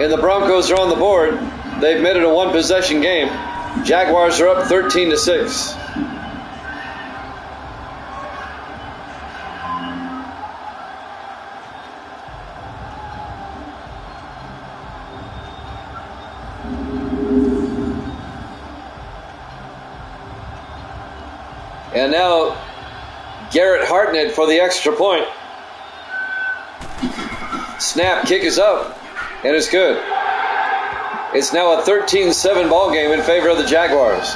And the Broncos are on the board. They've made it a one-possession game. Jaguars are up 13-6. And now Garrett Hartnett for the extra point. Snap, kick is up, and it's good. It's now a 13-7 ball game in favor of the Jaguars.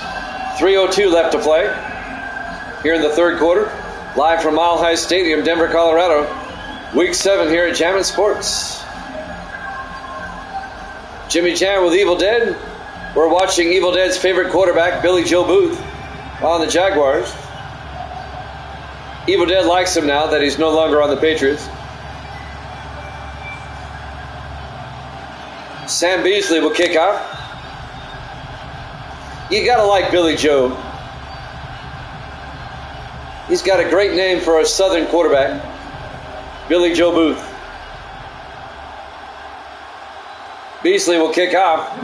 3:02 left to play here in the third quarter. Live from Mile High Stadium, Denver, Colorado. Week 7 here at Jammin' Sports. Jimmy Jam with Evil Dead. We're watching Evil Dead's favorite quarterback, Billy Joe Booth, on the Jaguars. Evil Dead likes him now that he's no longer on the Patriots. Sam Beasley will kick out. You gotta like Billy Joe. He's got a great name for a Southern quarterback. Billy Joe Booth. Beasley will kick off.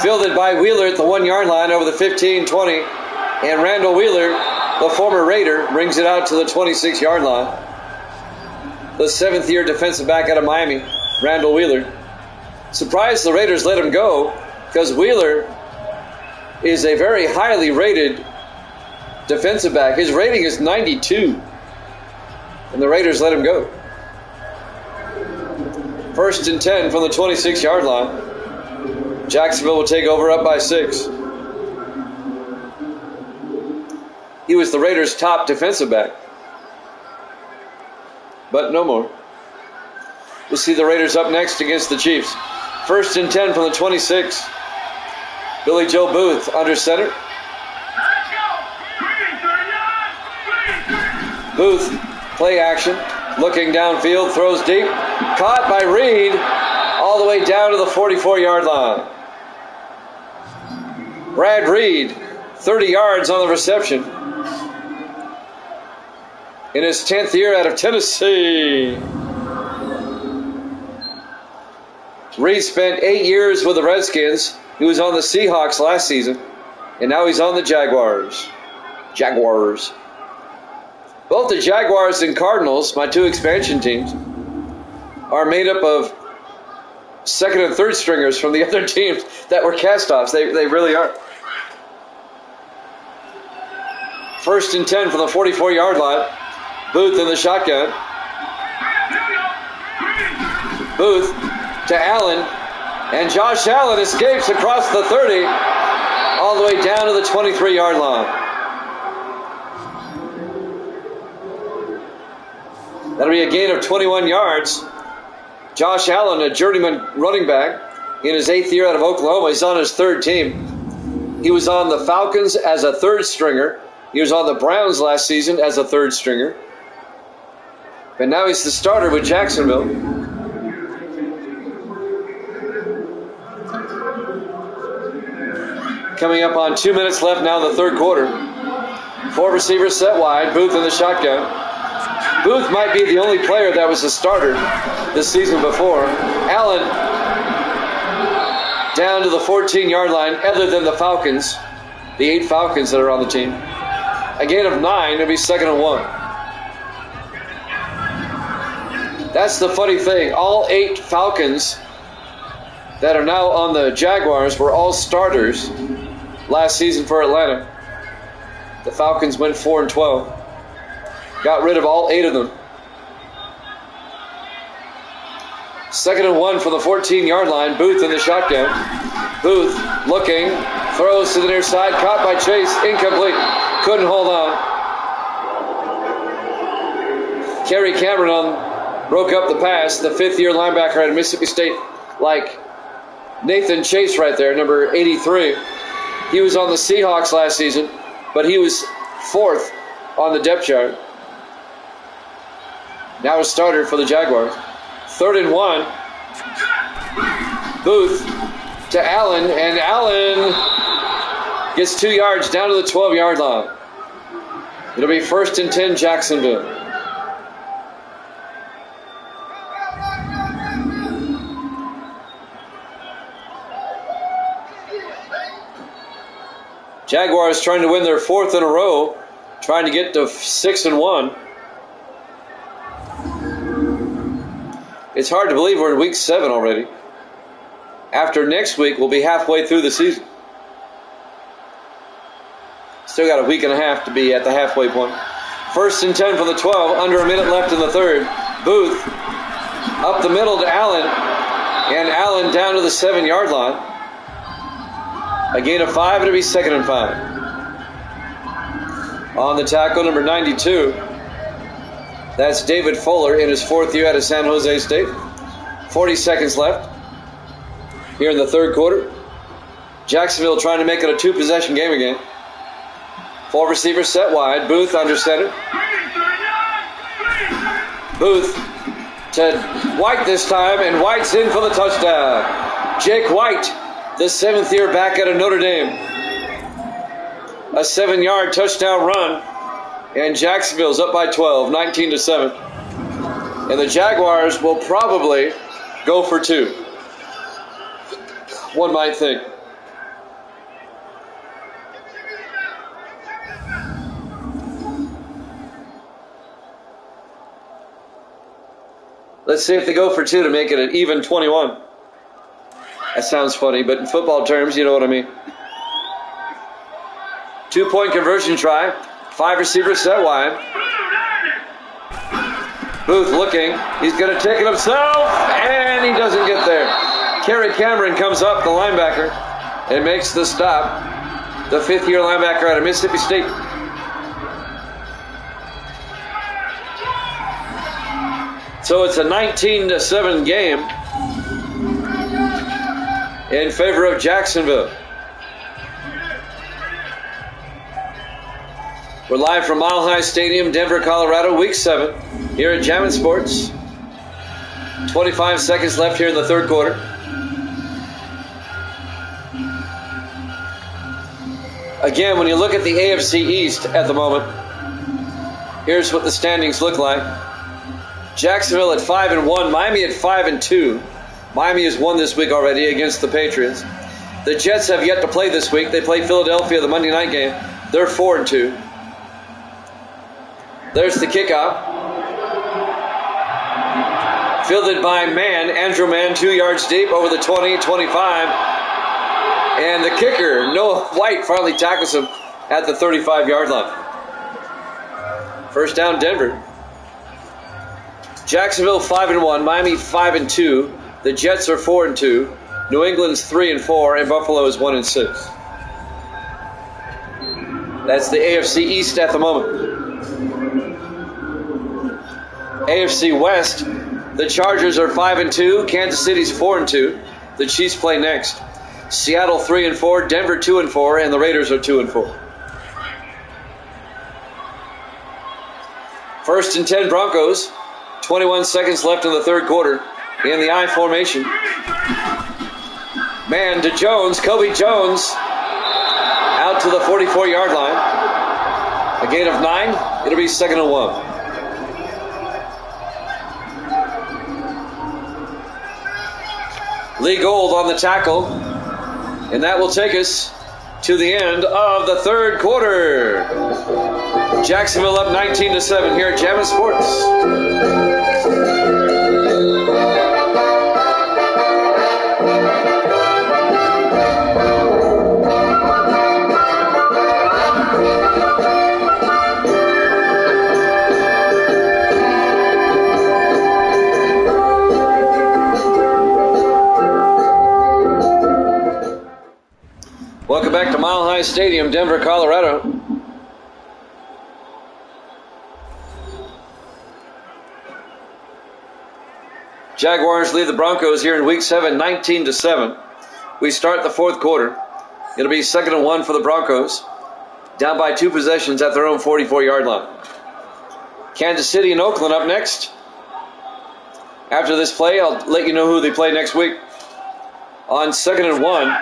Fielded by Wheeler at the 1-yard line over the 15-20. And Randall Wheeler, the former Raider, brings it out to the 26-yard line. The 7th-year defensive back out of Miami, Randall Wheeler. Surprised the Raiders let him go because Wheeler is a very highly rated defensive back. His rating is 92, and the Raiders let him go. 1st and 10 from the 26-yard line. Jacksonville will take over up by 6. He was the Raiders' top defensive back, but no more. We'll see the Raiders up next against the Chiefs. 1st and 10 from the 26. Billy Joe Booth under center. Booth, play action, looking downfield, throws deep. Caught by Reed, all the way down to the 44-yard line. Brad Reed, 30 yards on the reception. In his 10th year out of Tennessee. Reed spent 8 years with the Redskins. He was on the Seahawks last season, and now he's on the Jaguars. Both the Jaguars and Cardinals, my 2 expansion teams, are made up of 2nd and 3rd stringers from the other teams that were cast-offs. They really are. 1st and 10 from the 44-yard line. Booth in the shotgun. Booth to Allen. And Josh Allen escapes across the 30 all the way down to the 23-yard line. That'll be a gain of 21 yards. Josh Allen, a journeyman running back in his 8th year out of Oklahoma. He's on his 3rd team. He was on the Falcons as a 3rd stringer. He was on the Browns last season as a 3rd stringer. But now he's the starter with Jacksonville. Coming up on 2 minutes left now in the third quarter. 4 receivers set wide. Booth in the shotgun. Booth might be the only player that was a starter this season before. Allen down to the 14-yard line, other than the Falcons, the 8 Falcons that are on the team. A gain of 9, it'll be 2nd and 1. That's the funny thing. All 8 Falcons that are now on the Jaguars were all starters last season for Atlanta. The Falcons went 4-12. Got rid of all 8 of them. 2nd and 1 from the 14-yard line. Booth in the shotgun. Booth looking, throws to the near side, caught by Chase, incomplete. Couldn't hold on. Kerry Cameron broke up the pass. The 5th-year linebacker at Mississippi State, like Nathan Chase right there, number 83. He was on the Seahawks last season, but he was 4th on the depth chart. Now a starter for the Jaguars. 3rd and 1. Booth to Allen, and Allen gets 2 yards down to the 12-yard line. It'll be 1st and 10 Jacksonville. Jaguars trying to win their 4th in a row, trying to get to 6 and 1. It's hard to believe we're in week 7 already. After next week, we'll be halfway through the season. Still got a week and a half to be at the halfway point. 1st and 10 for the 12. Under a minute left in the third. Booth up the middle to Allen. And Allen down to the 7-yard line. A gain of 5. It'll be 2nd and 5. On the tackle, number 92. That's David Fuller in his 4th year out of San Jose State. 40 seconds left here in the third quarter. Jacksonville trying to make it a 2-possession game again. 4 receivers set wide. Booth under center. Booth to White this time, and White's in for the touchdown. Jake White, the 7th year back out of Notre Dame. A 7-yard touchdown run, and Jacksonville's up by 12, 19-7. And the Jaguars will probably go for 2. One might think. Let's see if they go for 2 to make it an even 21. That sounds funny, but in football terms, you know what I mean. 2-point conversion try. 5 receivers set wide. Booth looking. He's going to take it himself, and he doesn't get there. Kerry Cameron comes up, the linebacker, and makes the stop. The 5th-year linebacker out of Mississippi State. So it's a 19-7 game in favor of Jacksonville. We're live from Mile High Stadium, Denver, Colorado, Week 7, here at Jammin' Sports. 25 seconds left here in the third quarter. Again, when you look at the AFC East at the moment, here's what the standings look like. Jacksonville at 5-1, Miami at 5-2. Miami has won this week already against the Patriots. The Jets have yet to play this week. They play Philadelphia the Monday night game. They're 4-2. There's the kickoff. Fielded by Andrew Mann, 2 yards deep over the 20, 25. And the kicker, Noah White, finally tackles him at the 35-yard line. First down, Denver. Jacksonville 5-1, Miami 5-2. The Jets are 4-2. New England's 3-4, and Buffalo is 1-6. That's the AFC East at the moment. AFC West, the Chargers are 5-2. Kansas City's 4-2. The Chiefs play next. Seattle 3-4, Denver 2-4, and the Raiders are 2-4. 1st and 10 Broncos. 21 seconds left in the third quarter. In the I formation. Man to Jones. Kobe Jones out to the 44-yard line. A gain of 9. It'll be 2nd and 1. Lee Gold on the tackle. And that will take us to the end of the third quarter. Jacksonville up 19-7 here at Jammin' Sports. Welcome back to Mile High Stadium, Denver, Colorado. Jaguars lead the Broncos here in Week 7, 19-7. We start the fourth quarter. It'll be 2nd and 1 for the Broncos. Down by 2 possessions at their own 44-yard line. Kansas City and Oakland up next. After this play, I'll let you know who they play next week. On 2nd and 1,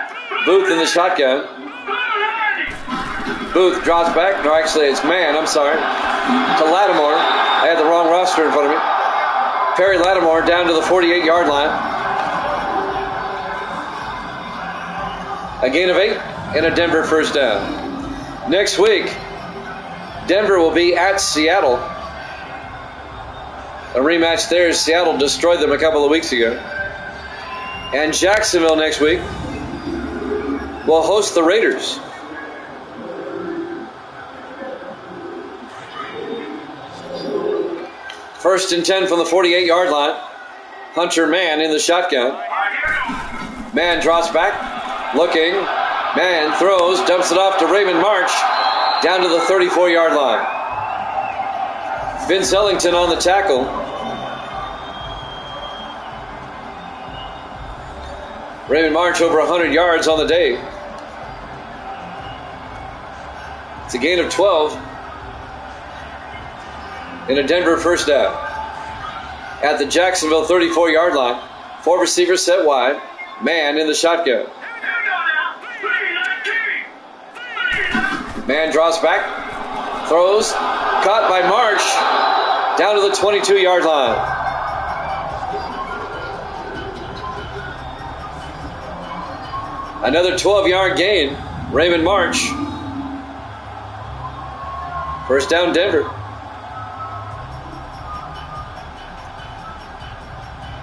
Booth in the shotgun. Booth drops back. No, actually, it's Mann. I'm sorry. To Lattimore. I had the wrong roster in front of me. Perry Lattimore down to the 48-yard line. A gain of 8 and a Denver first down. Next week, Denver will be at Seattle. A rematch there as Seattle destroyed them a couple of weeks ago. And Jacksonville next week will host the Raiders. First and 10 from the 48-yard line. Hunter Mann in the shotgun. Mann drops back, looking. Mann throws, dumps it off to Raymond March, down to the 34-yard line. Vince Ellington on the tackle. Raymond March over 100 yards on the day. It's a gain of 12. And a Denver first down. At the Jacksonville 34-yard line, 4 receivers set wide. Mann in the shotgun. Mann drops back, throws, caught by March, down to the 22-yard line. Another 12-yard gain, Raymond March. First down, Denver.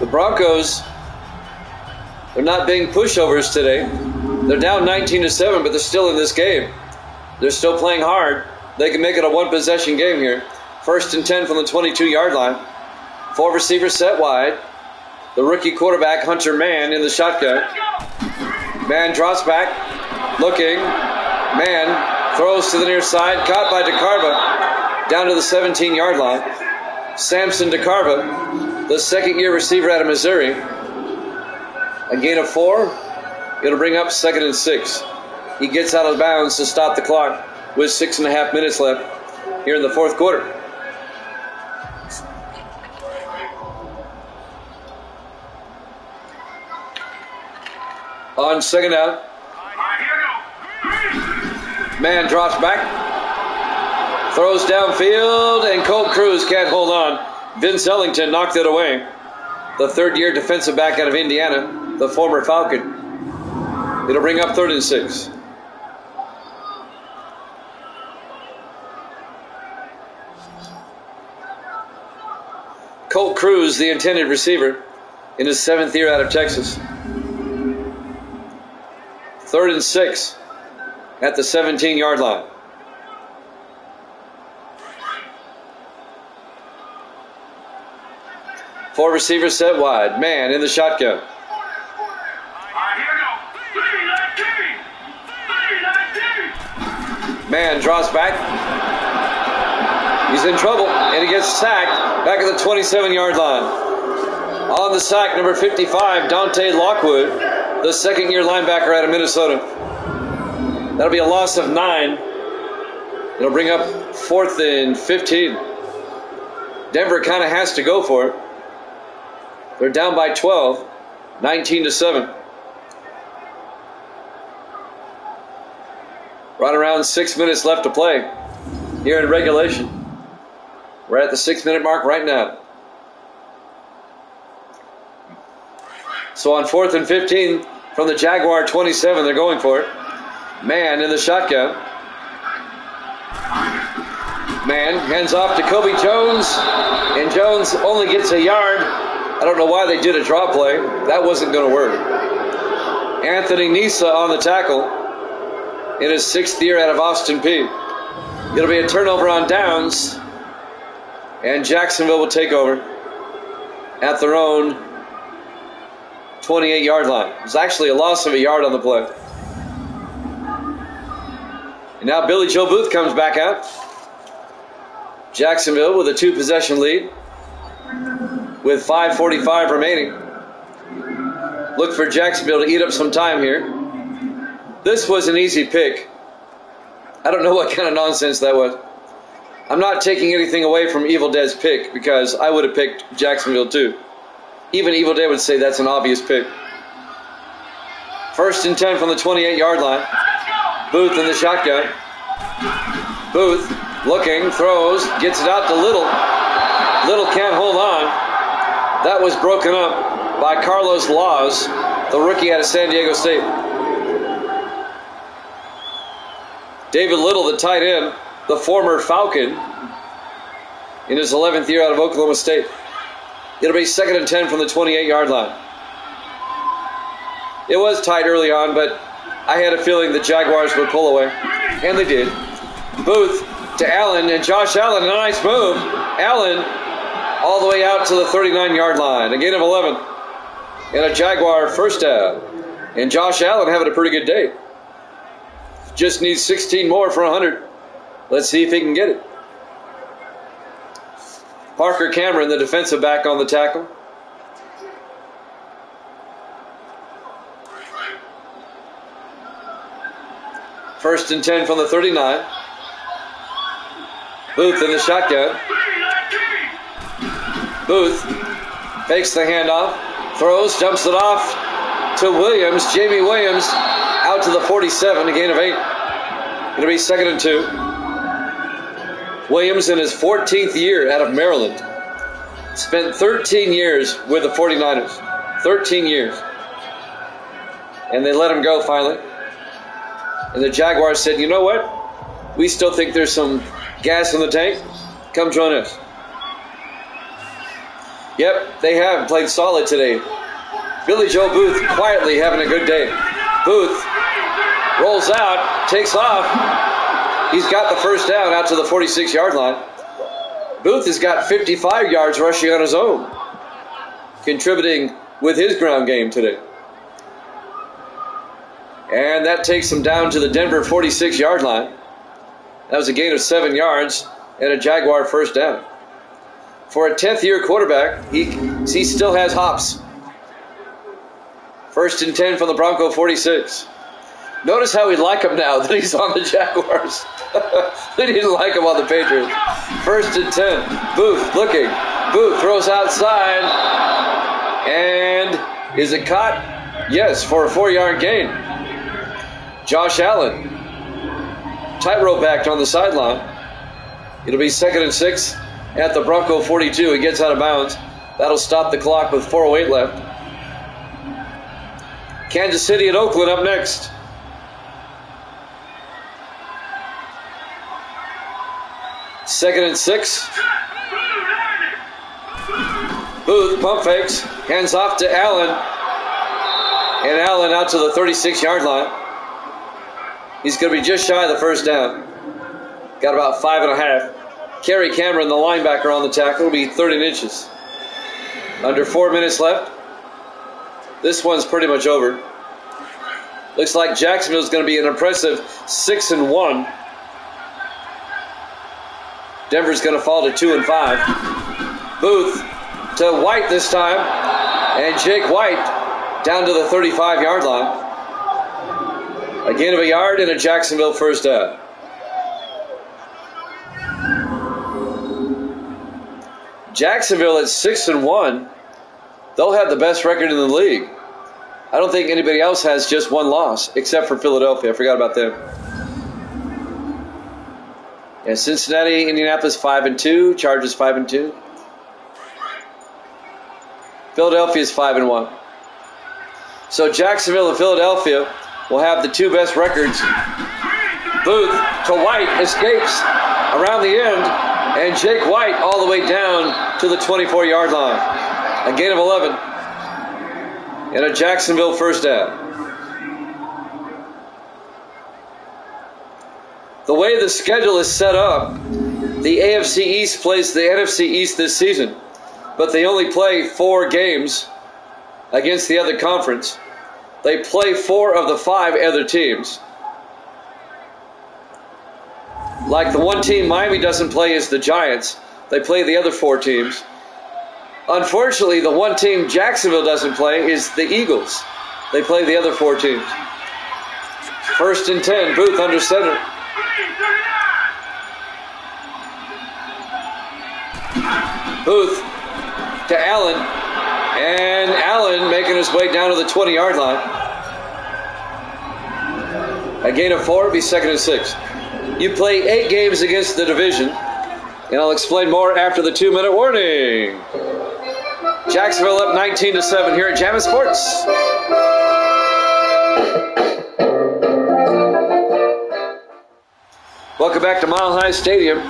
The Broncos, they're not being pushovers today. They're down 19-7, but they're still in this game. They're still playing hard. They can make it a one-possession game here. First and 10 from the 22-yard line. 4 receivers set wide. The rookie quarterback, Hunter Mann, in the shotgun. Mann drops back, looking. Mann throws to the near side, caught by DeCarva, down to the 17-yard line. Samson DeCarva, the second-year receiver out of Missouri. A gain of 4. It'll bring up 2nd and 6. He gets out of bounds to stop the clock with 6.5 minutes left here in the fourth quarter. On second down, Mann drops back, throws downfield, and Colt Cruz can't hold on. Vince Ellington knocked it away. The third-year defensive back out of Indiana, the former Falcon. It'll bring up 3rd and 6. Colt Cruz, the intended receiver, in his 7th year out of Texas. 3rd and 6 at the 17-yard line. Four receivers set wide. Mann in the shotgun. Mann draws back. He's in trouble, and he gets sacked back at the 27-yard line. On the sack, number 55, Dante Lockwood, the second-year linebacker out of Minnesota. That'll be a loss of 9. It'll bring up 4th and 15. Denver kind of has to go for it. They're down by 12, 19-7. Right around 6 minutes left to play here in regulation. We're at the 6-minute mark right now. So on 4th and 15 from the Jaguar 27, they're going for it. Mann in the shotgun. Mann hands off to Kobe Jones, and Jones only gets a yard. I don't know why they did a draw play. That wasn't going to work. Anthony Nisa on the tackle in his 6th year out of Austin Peay. It'll be a turnover on downs, and Jacksonville will take over at their own 28-yard line. It was actually a loss of a yard on the play. And now Billy Joe Booth comes back out. Jacksonville with a 2-possession lead with 5:45 remaining. Look for Jacksonville to eat up some time here. This was an easy pick. I don't know what kind of nonsense that was. I'm not taking anything away from Evil Dead's pick because I would have picked Jacksonville too. Even Evil Dead would say that's an obvious pick. 1st and 10 from the 28-yard line. Booth in the shotgun. Booth looking, throws, gets it out to Little. Little can't hold on. That was broken up by Carlos Laws, the rookie out of San Diego State. David Little, the tight end, the former Falcon, in his 11th year out of Oklahoma State. It'll be 2nd and 10 from the 28-yard line. It was tight early on, but I had a feeling the Jaguars would pull away, and they did. Booth to Allen, and Josh Allen, a nice move. Allen all the way out to the 39-yard line. A gain of 11. And a Jaguar first down. And Josh Allen having a pretty good day. Just needs 16 more for 100. Let's see if he can get it. Parker Cameron, the defensive back, on the tackle. First and 10 from the 39. Booth in the shotgun. Booth fakes the handoff, throws, dumps it off to Williams. Jamie Williams out to the 47, a gain of 8. Going to be 2nd and 2. Williams in his 14th year out of Maryland. Spent 13 years with the 49ers. 13 years. And they let him go finally. And the Jaguars said, you know what? We still think there's some gas in the tank. Come join us. Yep, they have played solid today. Billy Joe Booth quietly having a good day. Booth rolls out, takes off. He's got the first down out to the 46-yard line. Booth has got 55 yards rushing on his own, contributing with his ground game today. And that takes him down to the Denver 46-yard line. That was a gain of 7 yards and a Jaguar first down. For a 10th-year quarterback, he still has hops. First and 10 from the Bronco 46. Notice how we like him now that he's on the Jaguars. They didn't like him on the Patriots. First and 10. Booth looking. Booth throws outside. And is it caught? Yes, for a 4-yard gain. Josh Allen. Tightrope backed on the sideline. It'll be 2nd and 6 at the Bronco 42. He gets out of bounds. That'll stop the clock with 4:08 left. Kansas City and Oakland up next. Second and 6. Booth pump fakes, hands off to Allen, and Allen out to the 36-yard line. He's going to be just shy of the first down. Got about 5.5. Kerry Cameron, the linebacker, on the tackle, will be 30 inches. Under 4 minutes left. This one's pretty much over. Looks like Jacksonville's going to be an impressive 6-1. Denver's going to fall to 2-5. Booth to White this time. And Jake White down to the 35-yard line. A gain of a yard and a Jacksonville first down. Jacksonville at 6-1. They'll have the best record in the league. I don't think anybody else has just one loss, except for Philadelphia. I forgot about them. Yeah, Cincinnati, Indianapolis 5-2, Chargers 5-2. Philadelphia is 5-1. So Jacksonville and Philadelphia will have the two best records. Booth to White, escapes around the end, and Jake White all the way down to the 24-yard line. A gain of 11 and a Jacksonville first down. The way the schedule is set up, the AFC East plays the NFC East this season, but they only play 4 games against the other conference. They play 4 of the 5 other teams. Like the one team Miami doesn't play is the Giants. They play the other 4 teams. Unfortunately, the one team Jacksonville doesn't play is the Eagles. They play the other 4 teams. First and 10, Booth under center. Booth to Allen. And Allen making his way down to the 20-yard line. A gain of 4 will be 2nd and 6. You play 8 games against the division, and I'll explain more after the 2-minute warning. Jacksonville up 19-7 here at Jammin' Sports. Welcome back to Mile High Stadium,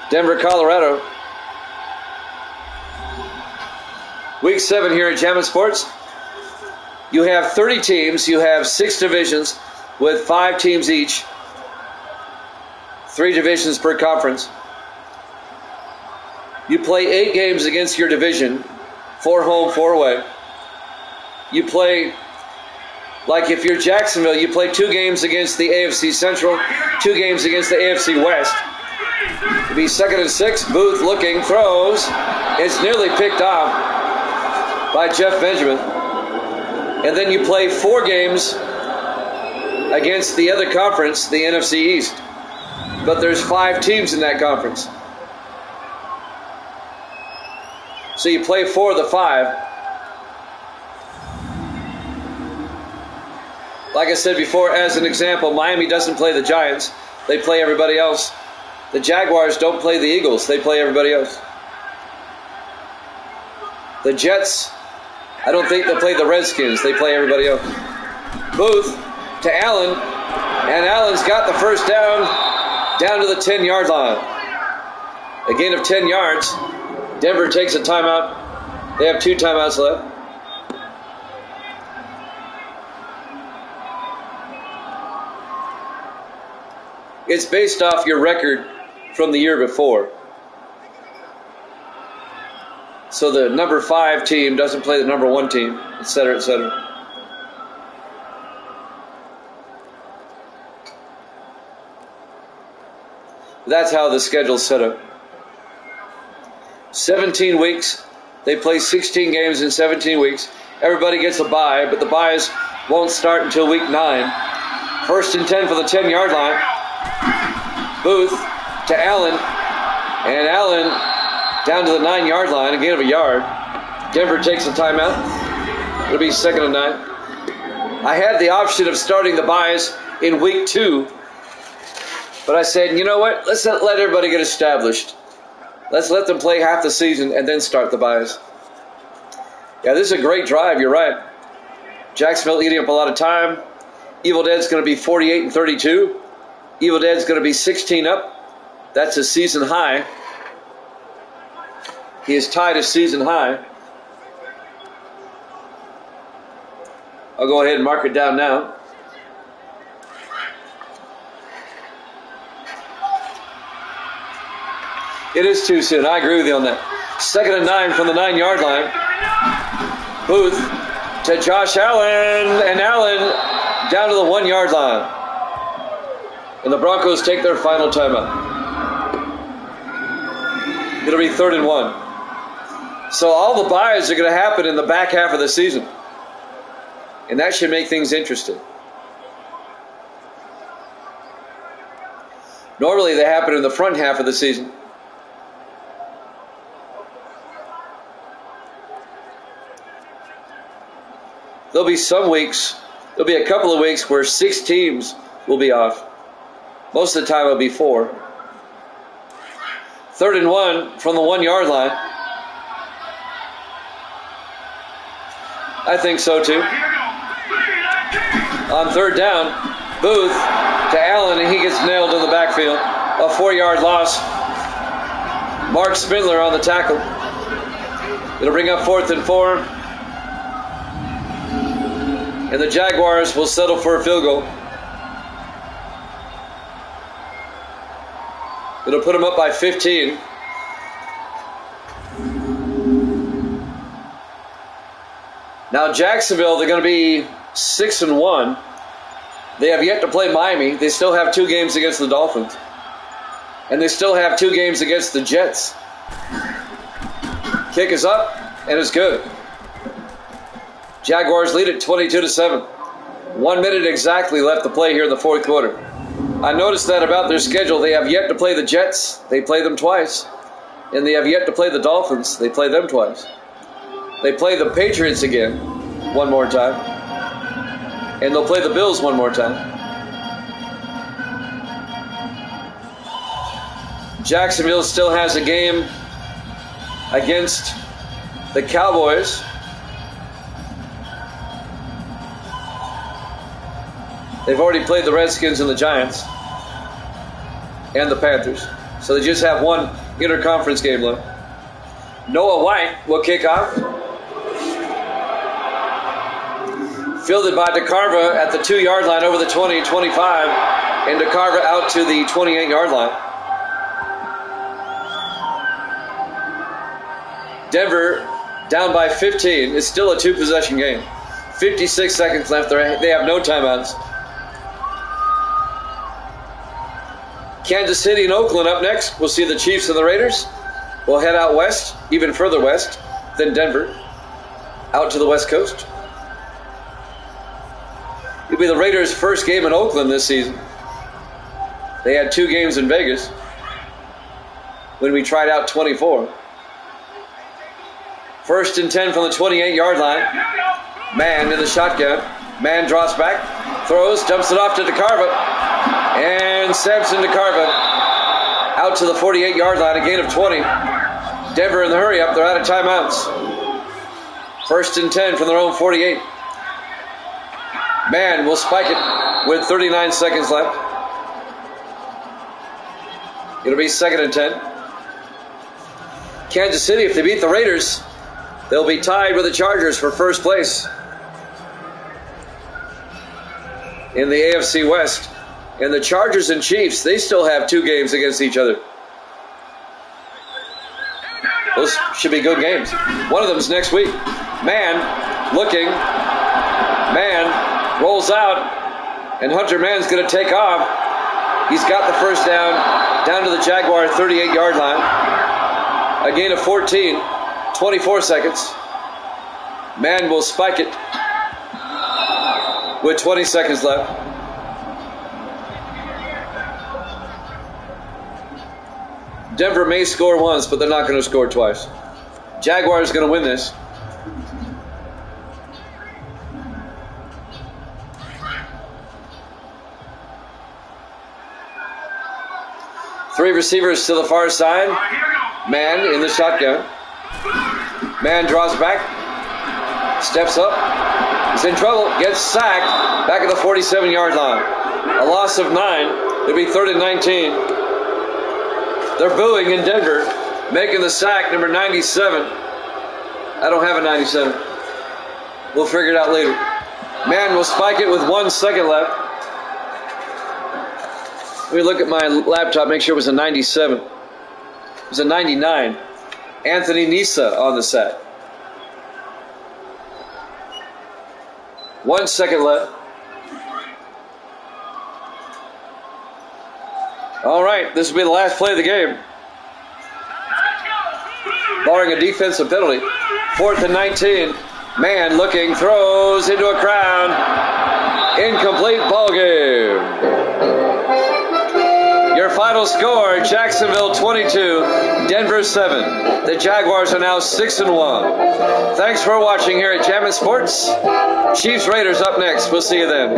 Denver, Colorado. Week 7 here at Jammin' Sports. You have 30 teams. You have 6 divisions with 5 teams each. 3 divisions per conference. You play 8 games against your division, 4 home, 4 away. You play, like if you're Jacksonville, you play 2 games against the AFC Central, 2 games against the AFC West. It'll be 2nd and 6. Booth looking, throws. It's nearly picked off by Jeff Benjamin. And then you play 4 games against the other conference, the NFC East. But there's 5 teams in that conference. So you play 4 of the 5. Like I said before, as an example, Miami doesn't play the Giants. They play everybody else. The Jaguars don't play the Eagles. They play everybody else. The Jets, I don't think they play the Redskins. They play everybody else. Booth to Allen, and Allen's got the first down to the 10-yard line. A gain of 10 yards. Denver takes a timeout. They have 2 timeouts left. It's based off your record from the year before. So the number 5 team doesn't play the number 1 team, etc., etc. That's how the schedule's set up. 17 weeks. They play 16 games in 17 weeks. Everybody gets a bye, but the byes won't start until week 9. 1st and 10 for the 10-yard line. Booth to Allen, and Allen down to the 9-yard line, a gain of a yard. Denver takes a timeout. It'll be 2nd and 9. I had the option of starting the byes in week 2, but I said, you know what? Let's not let everybody get established. Let's let them play half the season and then start the byes. Yeah, this is a great drive. You're right. Jacksonville eating up a lot of time. Evil Dead's going to be 48 and 32. Evil Dead's going to be 16 up. That's a season high. He is tied a season high. I'll go ahead and mark it down now. It is too soon. I agree with you on that. 2nd and 9 from the 9-yard line. Booth to Josh Allen, and Allen down to the 1-yard line. And the Broncos take their final timeout. It'll be 3rd and 1. So all the byes are going to happen in the back half of the season. And that should make things interesting. Normally they happen in the front half of the season. There'll be some weeks, there'll be a couple of weeks where 6 teams will be off. Most of the time it'll be 4. 3rd and 1 from the 1-yard line. I think so too. On 3rd down, Booth to Allen, and he gets nailed in the backfield. A 4-yard loss. Mark Spindler on the tackle. It'll bring up 4th and 4. And the Jaguars will settle for a field goal. It'll put them up by 15. Now Jacksonville, they're going to be 6 and 1. They have yet to play Miami. They still have 2 games against the Dolphins. And they still have 2 games against the Jets. Kick is up, and it's good. Jaguars lead it 22-7. 1 minute exactly left to play here in the 4th quarter. I noticed that about their schedule. They have yet to play the Jets. They play them twice. And they have yet to play the Dolphins. They play them twice. They play the Patriots again one more time. And they'll play the Bills one more time. Jacksonville still has a game against the Cowboys. They've already played the Redskins and the Giants and the Panthers. So they just have 1 interconference game left. Noah White will kick off. Fielded by DeCarva at the 2-yard line over the 20, 25. And DeCarva out to the 28-yard line. Denver down by 15. It's still a two-possession game. 56 seconds left. They have no timeouts. Kansas City and Oakland up next. We'll see the Chiefs and the Raiders. We'll head out west, even further west than Denver, out to the West Coast. It'll be the Raiders' first game in Oakland this season. They had 2 games in Vegas when we tried out 24. First and 10 from the 28-yard line. Man in the shotgun. Man draws back, throws, dumps it off to DeCarva. And Samson DeCarva out to the 48-yard line, a gain of 20. Denver in the hurry up. They're out of timeouts. First and 10 from their own 48. Man will spike it with 39 seconds left. It'll be 2nd and 10. Kansas City, if they beat the Raiders, they'll be tied with the Chargers for first place in the AFC West. And the Chargers and Chiefs, they still have 2 games against each other. Those should be good games. One of them is next week. Man looking. Man rolls out. And Hunter Mann's going to take off. He's got the first down to the Jaguar 38-yard line. A gain of 14. 24 seconds. Man will spike it with 20 seconds left. Denver may score once, but they're not going to score twice. Jaguars going to win this. Three receivers to the far side. Man in the shotgun. Man draws back. Steps up. He's in trouble. Gets sacked. Back at the 47-yard line. A loss of 9. It'll be 3rd and 19. They're booing in Denver, making the sack, number 97. I don't have a 97. We'll figure it out later. Man will spike it with 1 second left. Let me look at my laptop, make sure it was a 97. It was a 99. Anthony Nisa on the sack. 1 second left. All right, this will be the last play of the game. Barring a defensive penalty. 4th and 19. Man looking, throws into a crowd. Incomplete ball game. Your final score, Jacksonville 22, Denver 7. The Jaguars are now 6-1. Thanks for watching here at Jammin' Sports. Chiefs Raiders up next. We'll see you then.